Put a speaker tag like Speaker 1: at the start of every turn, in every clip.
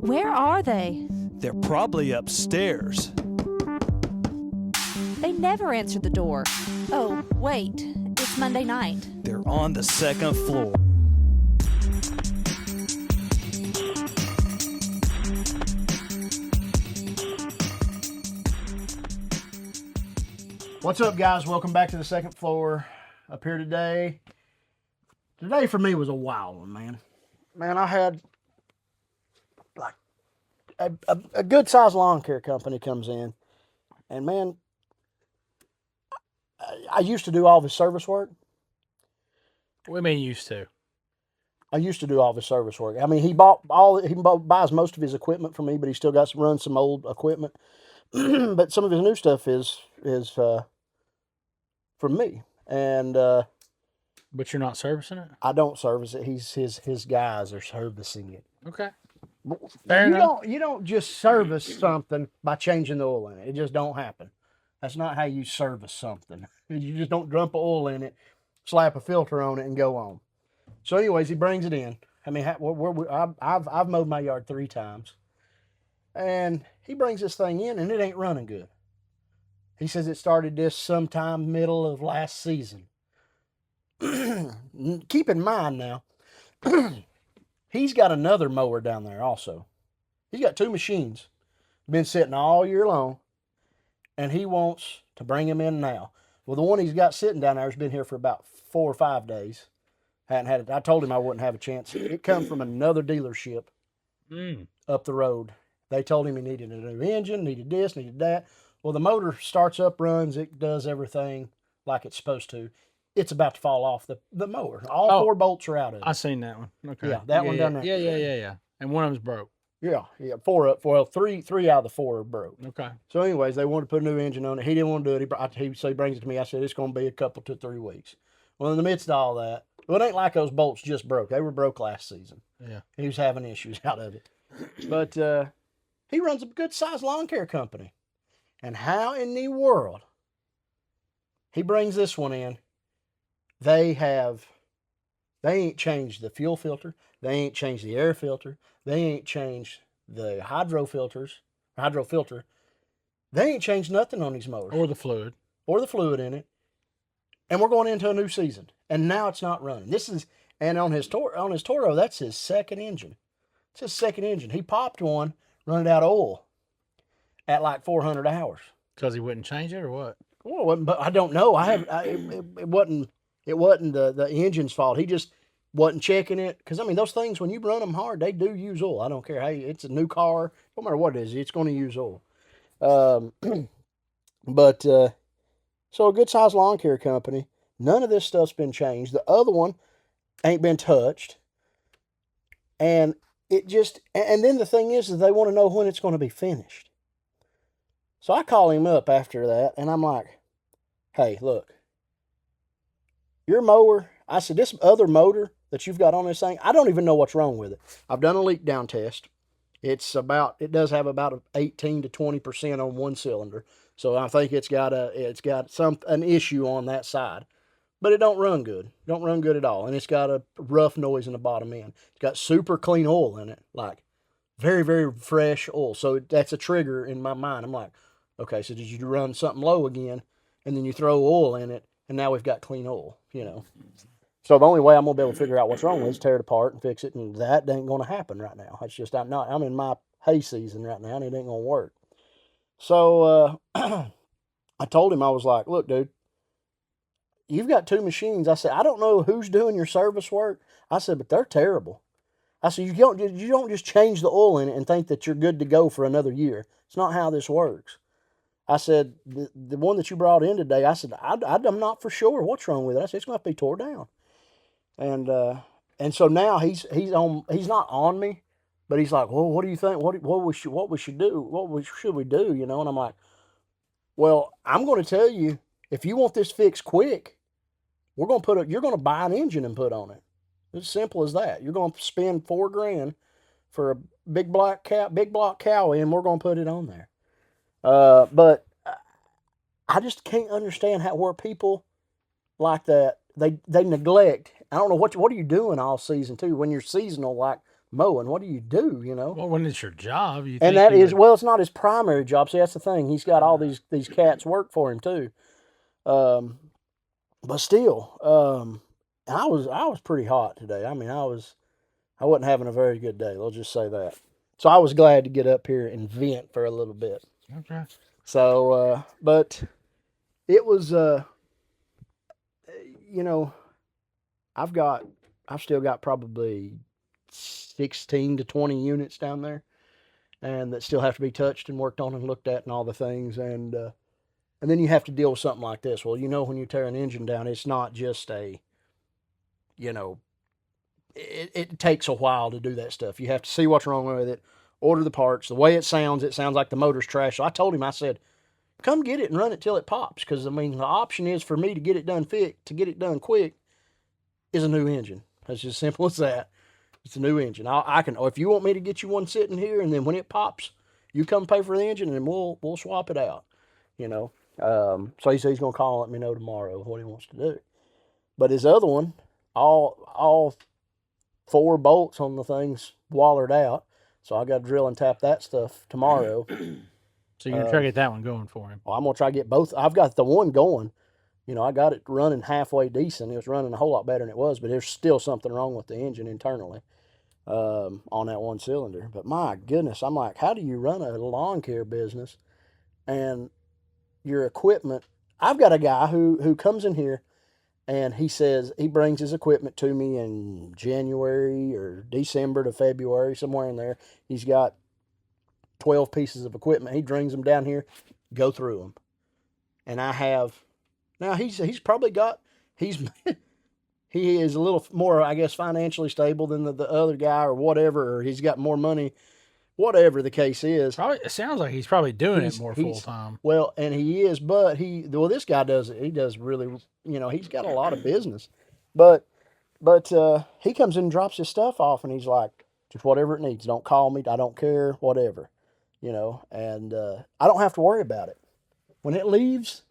Speaker 1: Where are they?
Speaker 2: They're probably upstairs.
Speaker 1: They never answered the door. Oh, wait. It's Monday night.
Speaker 2: They're on the second floor.
Speaker 3: What's up, guys? Welcome back to the second floor. Up here today. Today for me was a wild one, man. Man, I had like a good sized lawn care company comes in, and man, I used to do all of his service work.
Speaker 4: What do you mean used to?
Speaker 3: I used to do all of his service work. I mean, he buys most of his equipment from me, but he still got to run some old equipment. But some of his new stuff is from me, and
Speaker 4: But you're not servicing it?
Speaker 3: I don't service it. His guys are servicing it.
Speaker 4: Okay. Fair enough.
Speaker 3: You don't just service something by changing the oil in it. It just don't happen. That's not how you service something. You just don't dump oil in it, slap a filter on it, and go on. So, anyways, he brings it in. I mean, I've mowed my yard 3 times, and he brings this thing in, and it ain't running good. He says it started this sometime middle of last season. Keep in mind now, he's got another mower down there also. He's got 2 machines, been sitting all year long, and he wants to bring them in now. Well, the one he's got sitting down there has been here for about 4 or 5 days. Hadn't had it. I told him I wouldn't have a chance. It come from another dealership up the road. They told him he needed a new engine, needed this, needed that. Well, the motor starts up, runs, it does everything like it's supposed to. It's about to fall off the mower. All 4 bolts are out of it.
Speaker 4: I seen that one. Okay.
Speaker 3: Yeah, that one down there.
Speaker 4: Yeah. And one of them's broke.
Speaker 3: Yeah, 4 up. Well, three out of the 4 are broke.
Speaker 4: Okay.
Speaker 3: So, anyways, they wanted to put a new engine on it. He didn't want to do it. He brings it to me. I said, it's going to be a couple to 3 weeks. Well, in the midst of all that, well, it ain't like those bolts just broke. They were broke last season.
Speaker 4: Yeah.
Speaker 3: He was having issues out of it. But he runs a good-sized lawn care company. And how in the world he brings this one in, they ain't changed the fuel filter. They ain't changed the air filter. They ain't changed the hydro filter. They ain't changed nothing on these motors.
Speaker 4: Or the fluid.
Speaker 3: Or the fluid in it. And we're going into a new season. And now it's not running. And on his Toro, that's his second engine. It's his second engine. He popped one, running out of oil at like 400 hours.
Speaker 4: Because he wouldn't change it or what?
Speaker 3: Well, but I don't know. It wasn't the engine's fault. He just wasn't checking it. Because, I mean, those things, when you run them hard, they do use oil. I don't care. Hey, it's a new car. No matter what it is, it's going to use oil. So a good-sized lawn care company. None of this stuff's been changed. The other one ain't been touched. And then the thing is they want to know when it's going to be finished. So I call him up after that, and I'm like, hey, look, your mower, I said, this other motor that you've got on this thing, I don't even know what's wrong with it. I've done a leak down test. It does have about 18 to 20% on one cylinder. So I think it's got an issue on that side. But it don't run good. Don't run good at all. And it's got a rough noise in the bottom end. It's got super clean oil in it. Like very, very fresh oil. So that's a trigger in my mind. I'm like, okay, so did you run something low again? And then you throw oil in it, and now we've got clean oil, So the only way I'm going to be able to figure out what's wrong with it is tear it apart and fix it. And that ain't going to happen right now. It's just, I'm in my hay season right now, and it ain't going to work. So I told him, I was like, look, dude, you've got 2 machines. I said, I don't know who's doing your service work. I said, but they're terrible. I said, you don't just change the oil in it and think that you're good to go for another year. It's not how this works. I said, the one that you brought in today, I said, I'm not for sure what's wrong with it. I said, it's going to have to be tore down. And so now he's not on me, but he's like, well, what do you think? What we should do? What should we do? And I'm like, well, I'm going to tell you, if you want this fixed quick, you're going to buy an engine and put on it. It's as simple as that. You're going to spend $4,000 for a big block cow, and we're going to put it on there. But I just can't understand where people like that, they neglect. I don't know what are you doing all season too when you're seasonal like mowing. What do you do? You know.
Speaker 4: Well, when it's your job, you
Speaker 3: And
Speaker 4: think
Speaker 3: that
Speaker 4: you
Speaker 3: is, well, it's not his primary job. See, that's the thing. He's got all these cats work for him too. But still, I was pretty hot today. I mean, I wasn't having a very good day. Let's just say that. So I was glad to get up here and vent for a little bit.
Speaker 4: Okay.
Speaker 3: So, but it was, you know, I've still got probably 16 to 20 units down there, and that still have to be touched and worked on and looked at and all the things. And then you have to deal with something like this. Well, when you tear an engine down, it's not just it takes a while to do that stuff. You have to see what's wrong with it, order the parts. The way it sounds like the motor's trash. So I told him, I said, come get it and run it till it pops. Because, I mean, the option is for me to get it done quick, is a new engine. That's just simple as that. It's a new engine. I can, if you want me to get you one sitting here, and then when it pops, you come pay for the engine, and we'll swap it out. So he said he's gonna call and let me know tomorrow what he wants to do. But his other one, all 4 bolts on the thing's wallered out, so I got to drill and tap that stuff tomorrow.
Speaker 4: So you're gonna try to get that one going for him.
Speaker 3: Well, I'm gonna try to get both. I've got the one going. I got it running halfway decent. It was running a whole lot better than it was, but there's still something wrong with the engine internally on that one cylinder. But my goodness, I'm like, how do you run a lawn care business and your equipment? I've got a guy who comes in here and he says he brings his equipment to me in January or December to February, somewhere in there. He's got 12 pieces of equipment. He brings them down here, go through them. And I have, now he's probably got, he is a little more, I guess, financially stable than the other guy or whatever, or he's got more money, whatever the case is.
Speaker 4: Probably, it sounds like he's probably doing it more full time.
Speaker 3: Well, and he is, but this guy does it. He does really, he's got a lot of business. But he comes in and drops his stuff off, and he's like, just whatever it needs. Don't call me. I don't care, whatever. And I don't have to worry about it. When it leaves,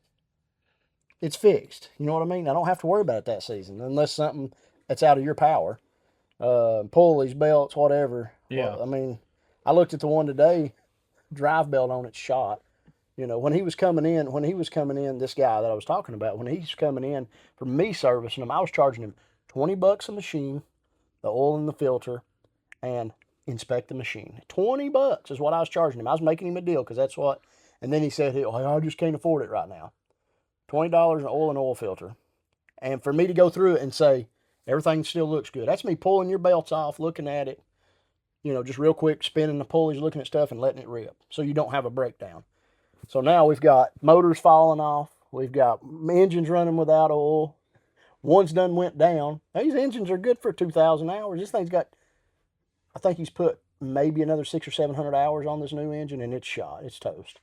Speaker 3: it's fixed. You know what I mean? I don't have to worry about it that season unless something that's out of your power. Pulleys, belts, whatever.
Speaker 4: Yeah.
Speaker 3: Well, I mean, I looked at the one today, drive belt on it shot. When he was coming in, this guy that I was talking about, when he's coming in for me servicing him, I was charging him $20 a machine, the oil and the filter, and inspect the machine. $20 is what I was charging him. I was making him a deal because that's what. And then he said, "Hey, I just can't afford it right now. $20 in oil and oil filter." And for me to go through it and say, everything still looks good. That's me pulling your belts off, looking at it, just real quick, spinning the pulleys, looking at stuff and letting it rip so you don't have a breakdown. So now we've got motors falling off. We've got engines running without oil. One's done went down. These engines are good for 2,000 hours. This thing's got, I think he's put maybe another 600 or 700 hours on this new engine, and it's shot. It's toast.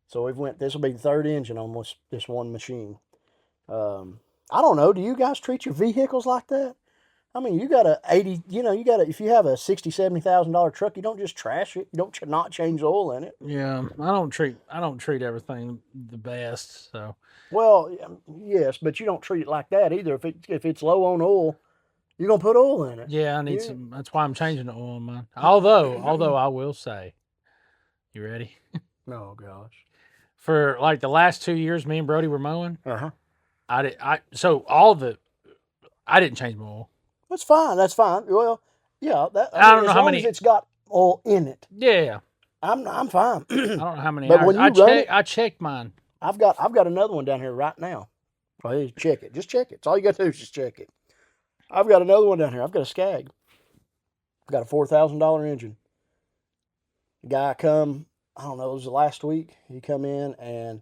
Speaker 3: So this will be the 3rd engine on this one machine. I don't know. Do you guys treat your vehicles like that? I mean, you got if you have a $60,000, $70,000 truck, you don't just trash it. You don't not change oil in it.
Speaker 4: Yeah, I don't treat everything the best. So.
Speaker 3: Well, yes, but you don't treat it like that either. If it's low on oil, you're gonna put oil in it.
Speaker 4: Yeah, I need some. That's why I'm changing the oil in mine. Although I will say, you ready?
Speaker 3: Oh gosh.
Speaker 4: For like the last 2 years, me and Brody were mowing.
Speaker 3: Uh-huh.
Speaker 4: I didn't change my oil.
Speaker 3: That's fine. That's fine. Well, yeah.
Speaker 4: I don't know
Speaker 3: as
Speaker 4: how
Speaker 3: long
Speaker 4: many.
Speaker 3: as it's got oil in it.
Speaker 4: Yeah.
Speaker 3: I'm fine.
Speaker 4: I don't know how many
Speaker 3: But
Speaker 4: hours.
Speaker 3: when you
Speaker 4: I checked mine.
Speaker 3: I've got another one down here right now. Well, you check it. Just check it. It's all you got to do is just check it. I've got another one down here. I've got a Skag. I've got a $4,000 engine. The guy come, I don't know, it was last week. He come in and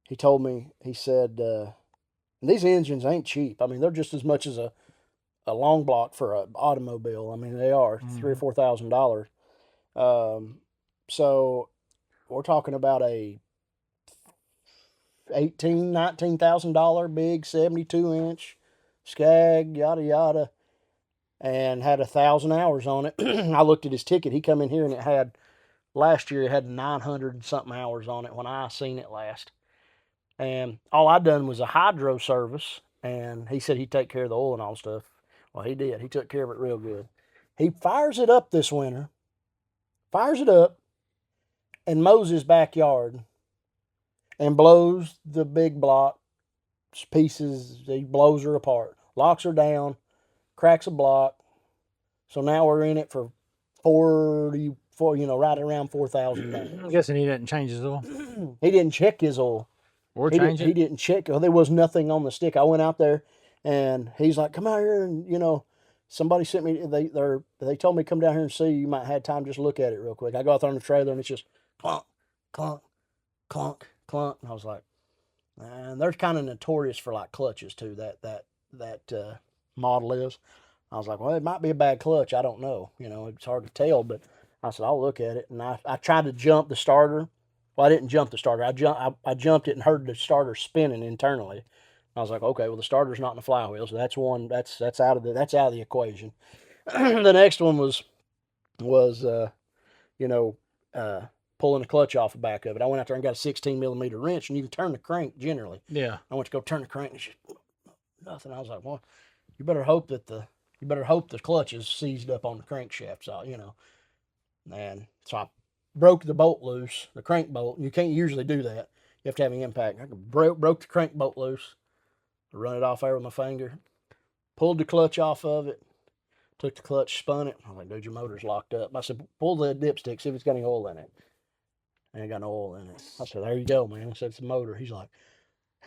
Speaker 3: he told me, he said, these engines ain't cheap. I mean, they're just as much as a long block for an automobile. I mean, they are $3,000 or $4,000. So we're talking about a $19,000 big 72-inch Skag, yada yada, and had 1,000 hours on it. I looked at his ticket. He come in here and last year it had 900 and something hours on it when I seen it last. And all I done was a hydro service, and he said he'd take care of the oil and all stuff. Well, he did. He took care of it real good. He fires it up this winter, and mows his backyard and blows the big block pieces. He blows her apart, locks her down, cracks a block. So now we're in it for 44, right around $4,000.
Speaker 4: I'm guessing he didn't change his oil
Speaker 3: He didn't check his oil.
Speaker 4: or
Speaker 3: He
Speaker 4: change
Speaker 3: didn't, he
Speaker 4: it.
Speaker 3: didn't check. There was nothing on the stick. I went out there, and he's like, "Come out here," and somebody sent me. They told me come down here and see. You might have time just look at it real quick. I go out there on the trailer, and it's just clunk, clunk, clunk, clunk, and I was like, and they're kind of notorious for like clutches too. That model is. I was like, well, it might be a bad clutch. I don't know. It's hard to tell, but I said, I'll look at it. And I tried to jump the starter. Well, I didn't jump the starter. I jumped it and heard the starter spinning internally. I was like, okay, well, the starter's not in the flywheel, so that's one. That's out of the equation. The next one was pulling the clutch off the back of it. I went out there and got a 16 millimeter wrench, and you can turn the crank generally.
Speaker 4: Yeah.
Speaker 3: I went to go turn the crank, and it's just nothing. I was like, well, you better hope the clutch is seized up on the crankshaft. So, and so I broke the bolt loose, the crank bolt. You can't usually do that. You have to have an impact. I broke the crank bolt loose, run it off there with my finger, pulled the clutch off of it, took the clutch, spun it. I was like, dude, your motor's locked up. I said, pull the dipstick, see if it's got any oil in it. Ain't got no oil in it. I said, there you go, man. I said, it's the motor. He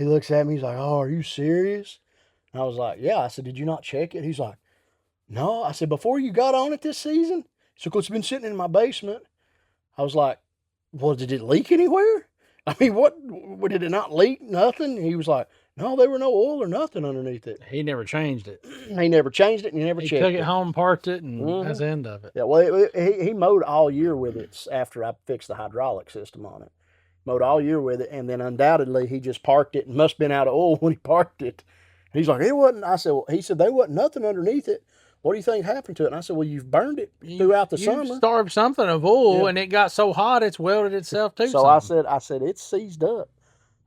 Speaker 3: looks at me, he's like, oh, are you serious? And I was like, yeah. I said, did you not check it? He's like, no. I said, before you got on it this season? So it's been sitting in my basement. I was like, well, did it leak anywhere? I mean, what did it not leak? Nothing? He was like, no, there were no oil or nothing underneath it.
Speaker 4: He never changed it.
Speaker 3: He never changed it and he never checked
Speaker 4: Took it home, parked it, and
Speaker 3: Mhm.
Speaker 4: that's the end of it.
Speaker 3: Yeah, well, he mowed all year with it after I fixed the hydraulic system on it. Mowed all year with it, and then undoubtedly he just parked it and must have been out of oil when he parked it. He's like, it wasn't. I said, well, he said, there wasn't nothing underneath it. What do you think happened to it? And I said, well, you've burned it throughout the
Speaker 4: you
Speaker 3: summer.
Speaker 4: Starved something of oil,
Speaker 3: Yeah.
Speaker 4: and it got so hot it's welded itself to
Speaker 3: So
Speaker 4: something.
Speaker 3: I said, it's seized up.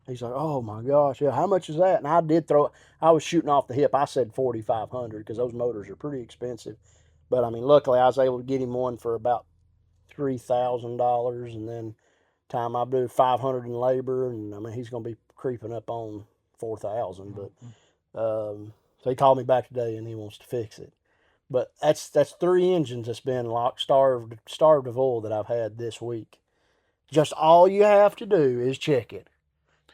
Speaker 3: He's like, oh my gosh, yeah, how much is that? And I was shooting off the hip. I said 4,500 because those motors are pretty expensive. But I mean, luckily I was able to get him one for about $3,000, and then time I do 500 in labor, and I mean he's going to be creeping up on 4,000. But so he called me back today and he wants to fix it. But that's 3 engines that's been starved of oil that I've had this week. Just all you have to do is check it.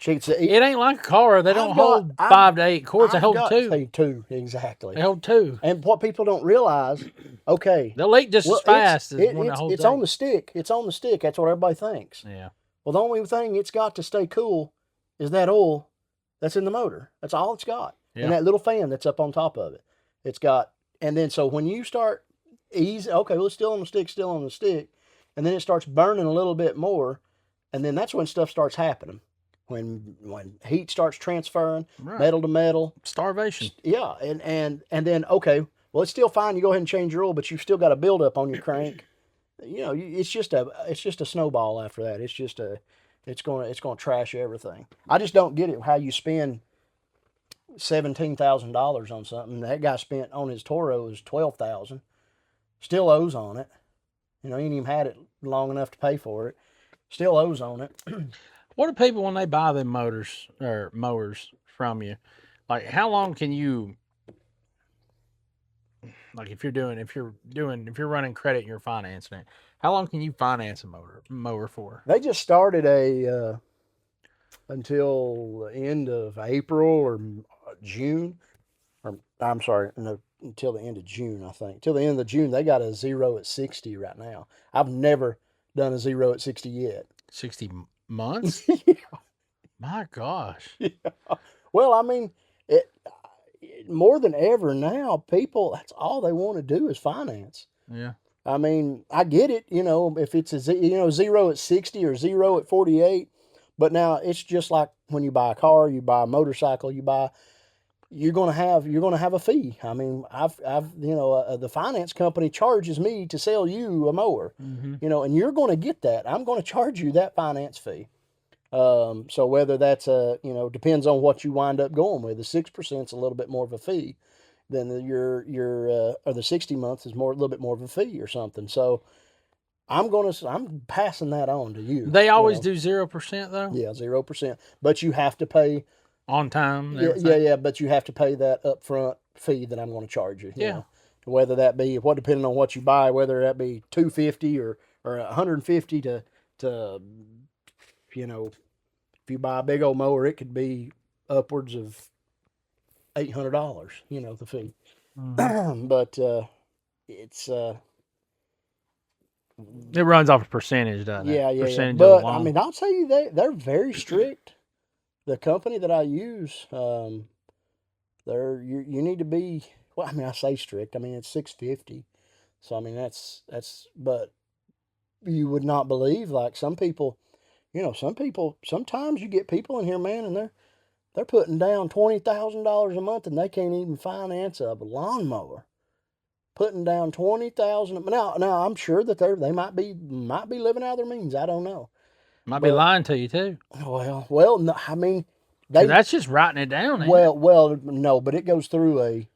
Speaker 4: It ain't like a car. They don't hold 5 to 8 quarts. They hold 2.
Speaker 3: 2, exactly.
Speaker 4: They hold 2.
Speaker 3: And what people don't realize, okay,
Speaker 4: They'll leak just as fast as one that holds
Speaker 3: it's on the stick. It's on the stick. That's what everybody thinks.
Speaker 4: Yeah.
Speaker 3: Well, the only thing it's got to stay cool is that oil that's in the motor. That's all it's got.
Speaker 4: Yeah.
Speaker 3: And that little fan that's up on top of it. It's got, and then so when you start okay, well, it's still on the stick, and then it starts burning a little bit more, and then that's when stuff starts happening. When heat starts transferring,
Speaker 4: Right.
Speaker 3: metal to metal.
Speaker 4: Starvation.
Speaker 3: Yeah, and then, okay, well, it's still fine. You go ahead and change your oil, but you've still got a buildup on your crank. It's just a snowball after that. It's gonna trash everything. I just don't get it how you spend $17,000 on something. That guy spent on his Toro is $12,000. Still owes on it. He ain't even had it long enough to pay for it. Still owes on it.
Speaker 4: What do people, when they buy them motors or mowers from you, like how long can you, like if you're running credit and you're financing it, how long can you finance a mower for?
Speaker 3: They just started until the end of April or June, or I'm sorry, no, until the end of June, I think. Till the end of June, they got a 0 at 60 right now. I've never done a 0 at 60 yet.
Speaker 4: 60 months? My gosh.
Speaker 3: Yeah. Well, I mean, more than ever now, people, that's all they want to do is finance.
Speaker 4: Yeah.
Speaker 3: I mean, I get it, if it's a 0 at 60 or 0 at 48, but now it's just like when you buy a car, you buy a motorcycle, you're going to have a fee. I mean, the finance company charges me to sell you a mower,
Speaker 4: Mm-hmm.
Speaker 3: and you're going to get that. I'm going to charge you that finance fee. So whether that's depends on what you wind up going with. The 6% is a little bit more of a fee, your or the 60 months is a little bit more of a fee or something. So I'm passing that on to you.
Speaker 4: They always
Speaker 3: know.
Speaker 4: do 0% though.
Speaker 3: Yeah, 0%. But you have to pay
Speaker 4: On time. And
Speaker 3: yeah,
Speaker 4: everything.
Speaker 3: yeah. But you have to pay that upfront fee that I'm going to charge you.
Speaker 4: Yeah.
Speaker 3: Know? Whether that be depending on what you buy, whether that be $250 or $150 to if you buy a big old mower, it could be upwards of $800. The fee.
Speaker 4: Mhm.
Speaker 3: But it's
Speaker 4: It runs off a percentage, doesn't it?
Speaker 3: yeah.
Speaker 4: Percentage of
Speaker 3: But
Speaker 4: the
Speaker 3: I
Speaker 4: loan.
Speaker 3: mean, I'll tell you they're very strict. The company that I use, you need to be. Well, I mean, I say strict. I mean, it's $650. So I mean, that's but you would not believe like some people. Sometimes you get people in here, man, and they're putting down $20,000 a month, and they can't even finance a lawnmower. Putting down $20,000 now. I'm sure that they might be living out of their means. I don't know.
Speaker 4: Might be
Speaker 3: but-
Speaker 4: lying to you too.
Speaker 3: Well, no, I mean,
Speaker 4: 'Cause that's just writing it down. ain't it?
Speaker 3: well, no, but it goes through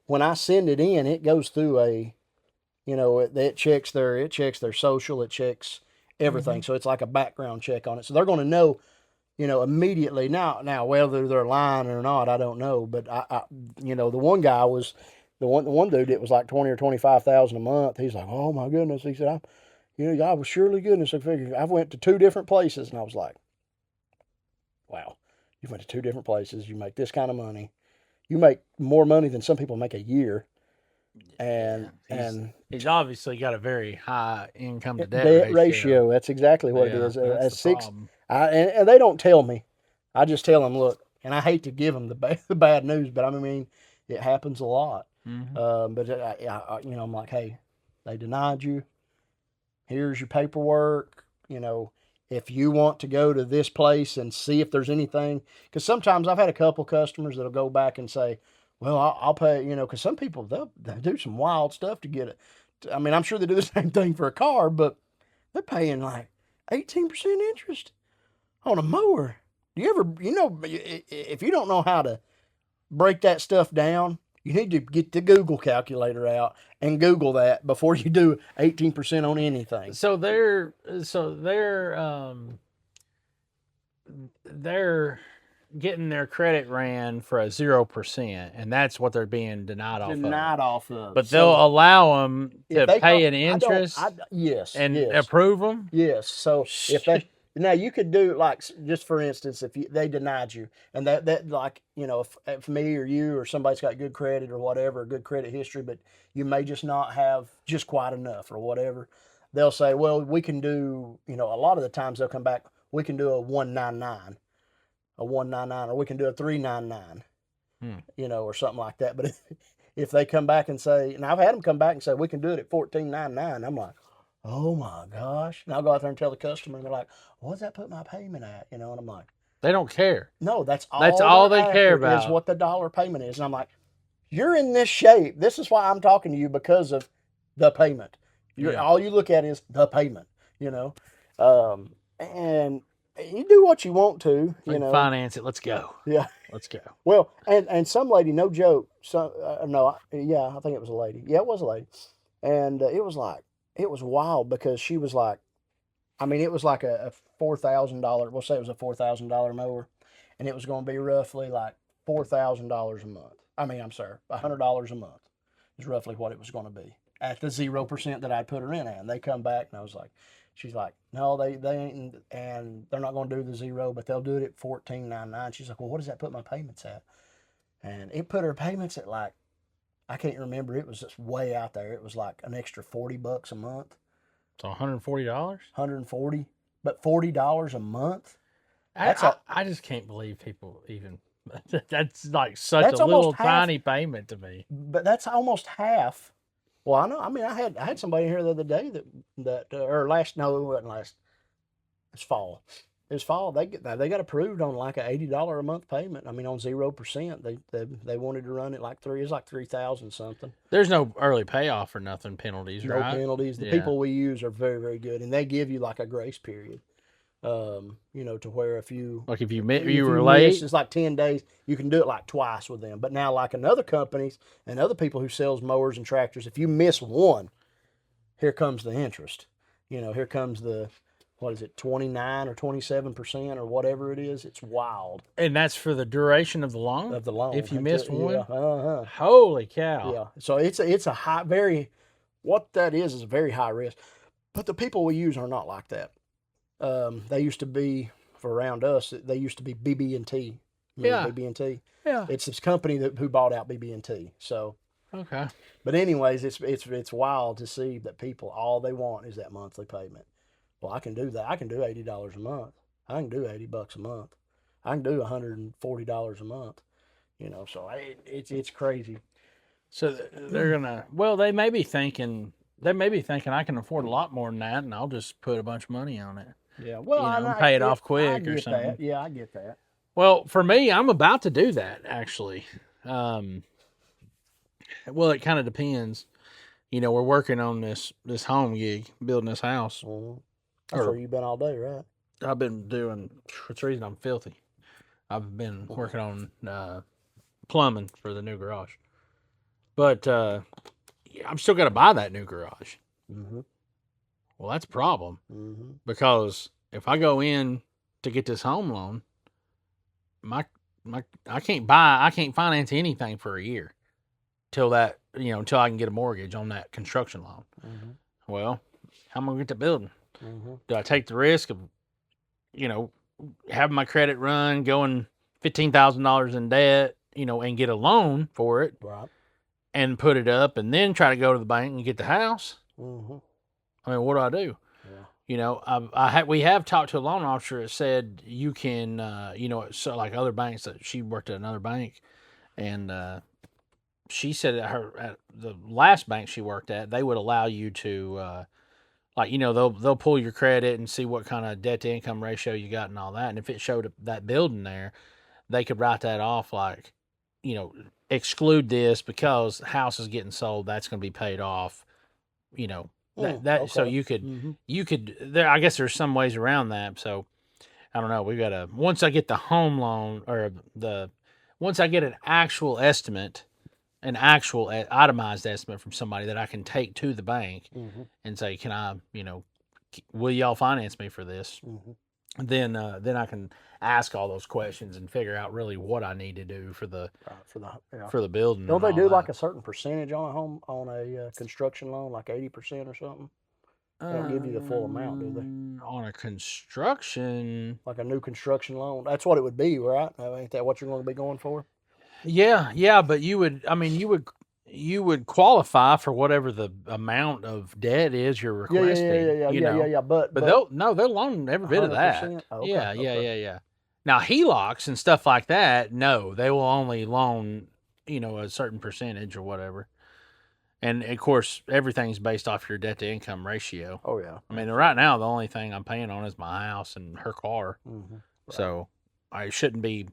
Speaker 3: when I send it in, it goes through it checks their social, it checks everything. So it's like a background check on it. So they're going to know, immediately. Now whether they're lying or not, I don't know. But I the one guy was the one dude. It was like 20 or 25,000 a month. He's like, oh my goodness. He said, I was surely goodness. I figured I went to 2 different places, and I was like, wow, you went to 2 different places. You make this kind of money. You make more money than some people make a year. And
Speaker 4: he's obviously got a very high income to debt
Speaker 3: debt ratio. That's exactly what it is.
Speaker 4: That's
Speaker 3: At
Speaker 4: the
Speaker 3: 6,
Speaker 4: problem.
Speaker 3: and they don't tell me. I just tell them, look, and I hate to give them the bad news, but I mean, it happens a lot.
Speaker 4: Mhm.
Speaker 3: But I'm like, hey, they denied you. Here's your paperwork. If you want to go to this place and see if there's anything, because sometimes I've had a couple customers that'll go back and say, well, I'll pay, because some people, they'll do some wild stuff to get it. I mean, I'm sure they do the same thing for a car, but they're paying like 18% interest on a mower. Do you ever, if you don't know how to break that stuff down, you need to get the Google calculator out and Google that before you do 18% on anything.
Speaker 4: So they're getting their credit ran for a 0%, and that's what they're being denied off of.
Speaker 3: Denied off of.
Speaker 4: But they'll allow them to
Speaker 3: if they
Speaker 4: pay
Speaker 3: come-
Speaker 4: an
Speaker 3: I don't-
Speaker 4: interest
Speaker 3: yes.
Speaker 4: and
Speaker 3: yes.
Speaker 4: approve them.
Speaker 3: Yes. So if they now you could do like just for instance, if they denied you and that like if me or you or somebody's got good credit or whatever, good credit history, but you may just not have just quite enough or whatever, they'll say, well, we can do a lot of the times they'll come back, we can do a 199, or we can do a 399, or something like that. But if they come back and say, and I've had them come back and say we can do it at 1499, I'm like, oh my gosh. And I'll go out there and tell the customer, and they're like, what's that put my payment at? And I'm like,
Speaker 4: They don't care.
Speaker 3: no, that's
Speaker 4: That's
Speaker 3: all
Speaker 4: all
Speaker 3: they're
Speaker 4: they care
Speaker 3: after
Speaker 4: about.
Speaker 3: is what the dollar payment is. And I'm like, you're in this shape. This is why I'm talking to you, because of the payment.
Speaker 4: Yeah.
Speaker 3: All you look at is the payment, and you do what you want to,
Speaker 4: Like, finance it. Let's go.
Speaker 3: Yeah.
Speaker 4: Let's go.
Speaker 3: Well, and some lady, no joke. I think it was a lady. Yeah, it was a lady, and it was wild because she was like, I mean, it was like a $4,000. We'll say it was a $4,000 mower, and it was going to be roughly like $4,000 a month. I mean, I'm sorry, $100 a month is roughly what it was going to be at the 0% that I'd put her in at. And they come back, and I was like, she's like, no, they ain't, and they're not going to do the 0, but they'll do it at $14.99. She's like, well, what does that put my payments at? And it put her payments at like, I can't remember. It was just way out there. It was like an extra $40 a month.
Speaker 4: So $140.
Speaker 3: $140, but $40 a month.
Speaker 4: I just can't believe people even. That's like such
Speaker 3: That's
Speaker 4: a little
Speaker 3: almost half.
Speaker 4: tiny payment to me.
Speaker 3: But that's almost half. Well, I know. I mean, I had somebody here the other day or last. No, it wasn't last. It's fall. It's fall. They got approved on like $80 a month payment. I mean, on 0%. They wanted to run it like it's like 3,000 something.
Speaker 4: There's no early payoff or nothing penalties,
Speaker 3: No
Speaker 4: right?
Speaker 3: penalties. The
Speaker 4: Yeah.
Speaker 3: people we use are very, very good, and they give you like a grace period. To where if you
Speaker 4: Like if you
Speaker 3: if
Speaker 4: you were
Speaker 3: miss,
Speaker 4: late.
Speaker 3: it's like 10 days. You can do it like twice with them. But now, like in other companies and other people who sells mowers and tractors, if you miss one, here comes the interest. Here comes the, what is it, 29 or 27% or whatever it is. It's wild
Speaker 4: And that's for the duration of the loan?
Speaker 3: of the loan.
Speaker 4: If you missed one?
Speaker 3: Yeah,
Speaker 4: Holy cow.
Speaker 3: yeah. So it's a high, very, what that is a very high risk. But the people we use are not like that. They used to be, for around us, they used to be BB&T.
Speaker 4: Yeah.
Speaker 3: BB&T.
Speaker 4: Yeah.
Speaker 3: It's this company who bought out BB&T. So,
Speaker 4: Okay.
Speaker 3: but anyways, it's wild to see that people, all they want is that monthly payment. Well, I can do that. I can do $80 a month. I can do $80 a month. I can do $140 a month. So it's crazy.
Speaker 4: So they're gonna. Well, they may be thinking. I can afford a lot more than that, and I'll just put a bunch of money on it.
Speaker 3: Yeah. Well,
Speaker 4: Pay it off
Speaker 3: I
Speaker 4: quick or
Speaker 3: get
Speaker 4: something.
Speaker 3: that. Yeah, I get that.
Speaker 4: Well, for me, I'm about to do that actually. Well, it kind of depends. We're working on this home gig, building this house.
Speaker 3: Mhm. That's
Speaker 4: Or-
Speaker 3: where you've been all day, right?
Speaker 4: I've been doing. It's the reason I'm filthy. I've been working on plumbing for the new garage, but I'm still got to buy that new garage.
Speaker 3: Mm-hmm.
Speaker 4: Well, that's a problem
Speaker 3: Mm-hmm.
Speaker 4: because if I go in to get this home loan, I can't finance anything for a year till I can get a mortgage on that construction loan.
Speaker 3: Mm-hmm.
Speaker 4: Well, how am I gonna get the building?
Speaker 3: Mm-hmm.
Speaker 4: Do I take the risk of having my credit run, going $15,000 in debt, and get a loan for it
Speaker 3: Right.
Speaker 4: and put it up, and then try to go to the bank and get the house?
Speaker 3: Mm-hmm.
Speaker 4: I mean, what do I do?
Speaker 3: Yeah.
Speaker 4: We have talked to a loan officer that said you can, so like other banks, that she worked at another bank, and she said at the last bank she worked at, they would allow you to, they'll pull your credit and see what kind of debt to income ratio you got and all that, and if it showed that building there, they could write that off like, exclude this because the house is getting sold, that's going to be paid off, so
Speaker 3: Okay.
Speaker 4: you could
Speaker 3: Mm-hmm.
Speaker 4: there, I guess there's some ways around that. So I don't know, we got to, once I get the home loan or once I get an actual itemized estimate from somebody that I can take to the bank
Speaker 3: Mm-hmm.
Speaker 4: and say, can I, will y'all finance me for this?
Speaker 3: Mm-hmm.
Speaker 4: Then I can ask all those questions and figure out really what I need to do for the
Speaker 3: Yeah.
Speaker 4: for the building.
Speaker 3: Don't
Speaker 4: and
Speaker 3: they
Speaker 4: all
Speaker 3: do like
Speaker 4: that.
Speaker 3: a certain percentage on a construction loan, like 80% or something? They don't give you the full amount, do they?
Speaker 4: On a construction?
Speaker 3: Like a new construction loan. That's what it would be, right? Ain't that what you're going to be going for?
Speaker 4: Yeah, but you would qualify for whatever the amount of debt is you're requesting.
Speaker 3: Yeah. But
Speaker 4: they'll loan every bit of that.
Speaker 3: 100%? Okay,
Speaker 4: Yeah.
Speaker 3: okay.
Speaker 4: Now HELOCs and stuff like that, no, they will only loan, a certain percentage or whatever. And of course, everything's based off your debt to income ratio.
Speaker 3: Oh yeah.
Speaker 4: I mean, right now the only thing I'm paying on is my house and her car.
Speaker 3: Mm-hmm. Right.
Speaker 4: So I shouldn't be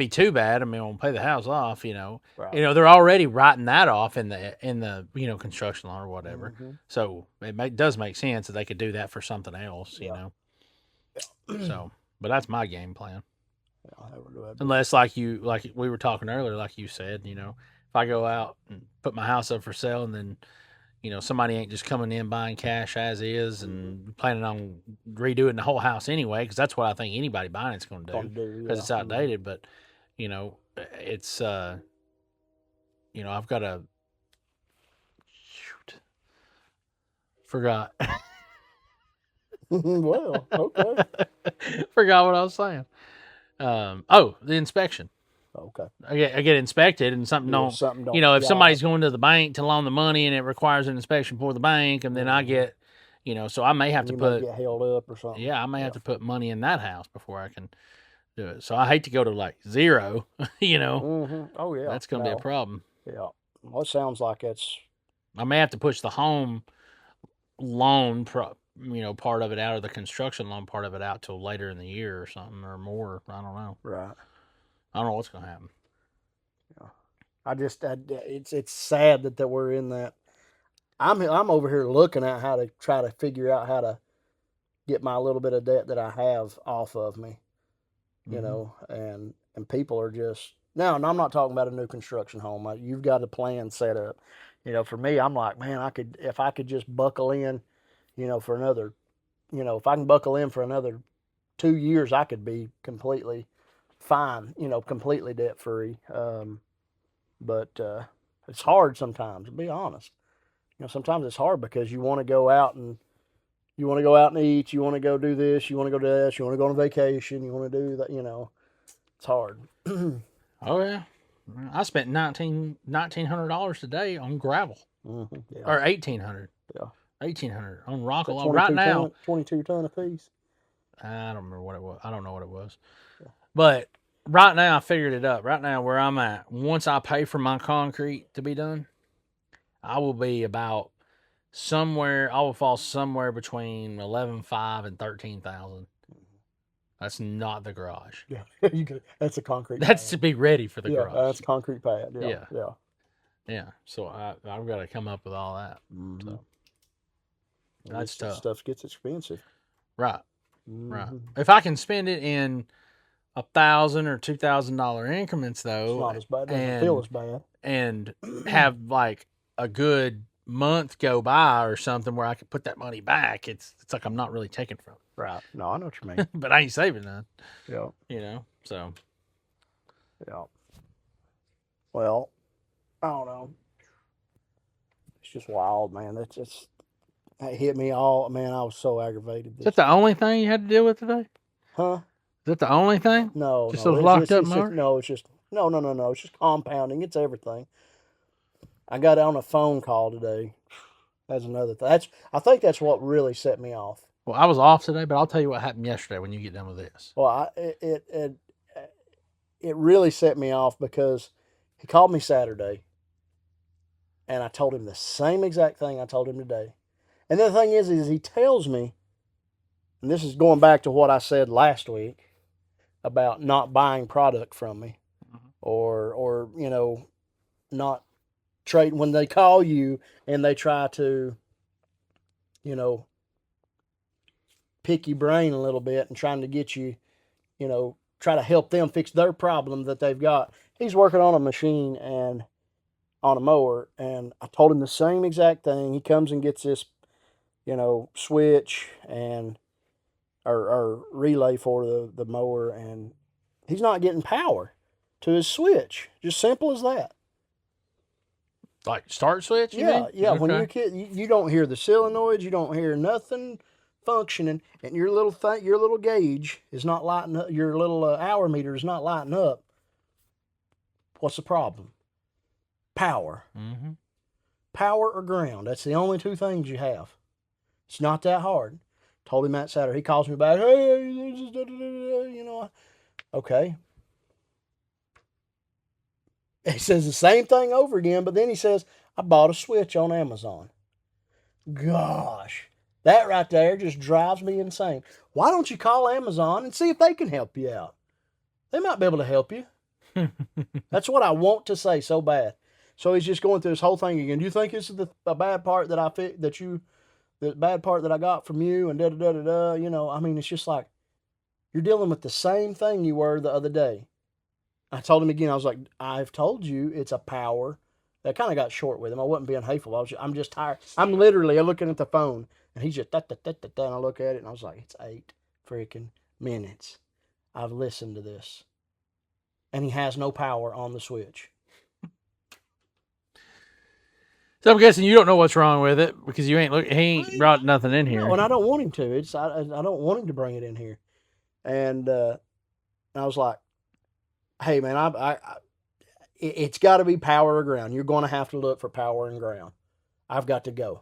Speaker 4: too bad. I mean, we'll pay the house off,
Speaker 3: Right.
Speaker 4: they're already writing that off in the construction loan or whatever.
Speaker 3: Mm-hmm.
Speaker 4: So it does make sense that they could do that for something else,
Speaker 3: Yeah.
Speaker 4: So, but that's my game plan.
Speaker 3: Yeah, that would do it.
Speaker 4: Unless like we were talking earlier, like you said, if I go out and put my house up for sale and then, somebody ain't just coming in buying cash as is and planning on redoing the whole house anyway, because that's what I think anybody buying it's going to do because it's outdated. But, it's, I've got to, forgot.
Speaker 3: Well, okay.
Speaker 4: Forgot what I was saying. The inspection.
Speaker 3: Okay.
Speaker 4: I get inspected and something don't.
Speaker 3: Something don't.
Speaker 4: If somebody's going to the bank to loan the money and it requires an inspection for the bank, and then I get, so I may have to put.
Speaker 3: Get held up or something.
Speaker 4: Yeah, I may have to put money in that house before I can do it. So I hate to go to like zero.
Speaker 3: Mm-hmm. Oh yeah.
Speaker 4: That's going to be a problem.
Speaker 3: Yeah. Well, it sounds like it's.
Speaker 4: I may have to push the home loan part of it out, or the construction loan part of it out till later in the year or something, or more. I don't know.
Speaker 3: Right.
Speaker 4: I don't know what's going to happen.
Speaker 3: Yeah. It's sad that we're in that. I'm over here looking at how to try to figure out how to get my little bit of debt that I have off of me, you
Speaker 4: Mhm.
Speaker 3: know, and people are just now, and I'm not talking about a new construction home. You've got a plan set up. You know, for me, I'm like, man, if I could just buckle in, you know, for another, you know, if I can buckle in for another 2 years, I could be completely fine, you know, completely debt free. But it's hard sometimes, to be honest. You know, sometimes it's hard because you want to go out and eat, you want to go do this, you want to go do this, you want to go on vacation, you want to do that, you know. It's hard.
Speaker 4: Oh yeah, I spent $1,900 today on gravel,
Speaker 3: Yeah.
Speaker 4: or 1,800.
Speaker 3: Yeah.
Speaker 4: 1,800 on rock
Speaker 3: Is that
Speaker 4: alone right now.
Speaker 3: 22 ton a piece.
Speaker 4: I don't remember what it was. I don't know what it was,
Speaker 3: Yeah.
Speaker 4: but right now I figured it up. Right now where I'm at, once I pay for my concrete to be done, I will be about somewhere. I will fall somewhere between 11,500 and 13,000. That's not the garage.
Speaker 3: Yeah. That's a concrete
Speaker 4: That's
Speaker 3: pad.
Speaker 4: to be ready for the
Speaker 3: Yeah,
Speaker 4: garage.
Speaker 3: that's concrete pad. Yeah.
Speaker 4: Yeah.
Speaker 3: Yeah.
Speaker 4: Yeah. So I've got to come up with all that.
Speaker 3: Mhm.
Speaker 4: So
Speaker 3: And
Speaker 4: that's tough.
Speaker 3: Stuff gets expensive.
Speaker 4: Right. Right.
Speaker 3: Mhm.
Speaker 4: If I can spend it in $1,000 or $2,000 increments,
Speaker 3: It's
Speaker 4: though,
Speaker 3: not as bad. Doesn't feel as bad.
Speaker 4: and have like a good month go by or something where I could put that money back, it's like I'm not really taking from it.
Speaker 3: Right. No, I know what you mean.
Speaker 4: But I ain't saving none,
Speaker 3: Yeah.
Speaker 4: you know. So
Speaker 3: Yeah. Well, I don't know. It's just wild, man. That hit me all. Man, I was so aggravated.
Speaker 4: is that the only thing you had to deal with today?
Speaker 3: Huh?
Speaker 4: Is that the only thing?
Speaker 3: No,
Speaker 4: Just
Speaker 3: no.
Speaker 4: those locked up
Speaker 3: it's just,
Speaker 4: motors?
Speaker 3: no, it's just no. It's just compounding. It's everything. I got on a phone call today. That's another thing. I think that's what really set me off.
Speaker 4: Well, I was off today, but I'll tell you what happened yesterday when you get done with this.
Speaker 3: Well, it really set me off because he called me Saturday, and I told him the same exact thing I told him today. And the thing is he tells me, and this is going back to what I said last week about not buying product from me, or you know, not trade when they call you and they try to, you know, pick your brain a little bit and trying to get you, you know, try to help them fix their problem that they've got. He's working on a machine and on a mower, and I told him the same exact thing. He comes and gets this, you know, switch and or relay for the mower, and he's not getting power to his switch. Just simple as that.
Speaker 4: Like start switch? You mean?
Speaker 3: Yeah. When
Speaker 4: Okay.
Speaker 3: you don't hear the solenoids, you don't hear nothing functioning, and your little gauge is not lighting up. Your little hour meter is not lighting up. What's the problem? Power.
Speaker 4: Mm-hmm.
Speaker 3: Power or ground. That's the only two things you have. It's not that hard. Told him that Saturday. He calls me back. Hey, you know, okay. He says the same thing over again, but then he says, I bought a switch on Amazon. Gosh, that right there just drives me insane. Why don't you call Amazon and see if they can help you out? They might be able to help you. That's what I want to say so bad. So he's just going through this whole thing again. Do you think this is the bad part that the bad part that I got from you and da da da da da? You know, I mean, it's just like you're dealing with the same thing you were the other day. I told him again. I was like, I've told you it's a power. I kind of got short with him. I wasn't being hateful. I'm just tired. I'm literally looking at the phone, and he's just da da da da da. And I look at it, and I was like, it's 8 freaking minutes. I've listened to this, and he has no power on the switch.
Speaker 4: So I'm guessing you don't know what's wrong with it because he ain't brought nothing in here.
Speaker 3: No, and I don't want him to. I don't want him to bring it in here. And I was like, hey man, it's got to be power or ground. You're going to have to look for power and ground. I've got to go.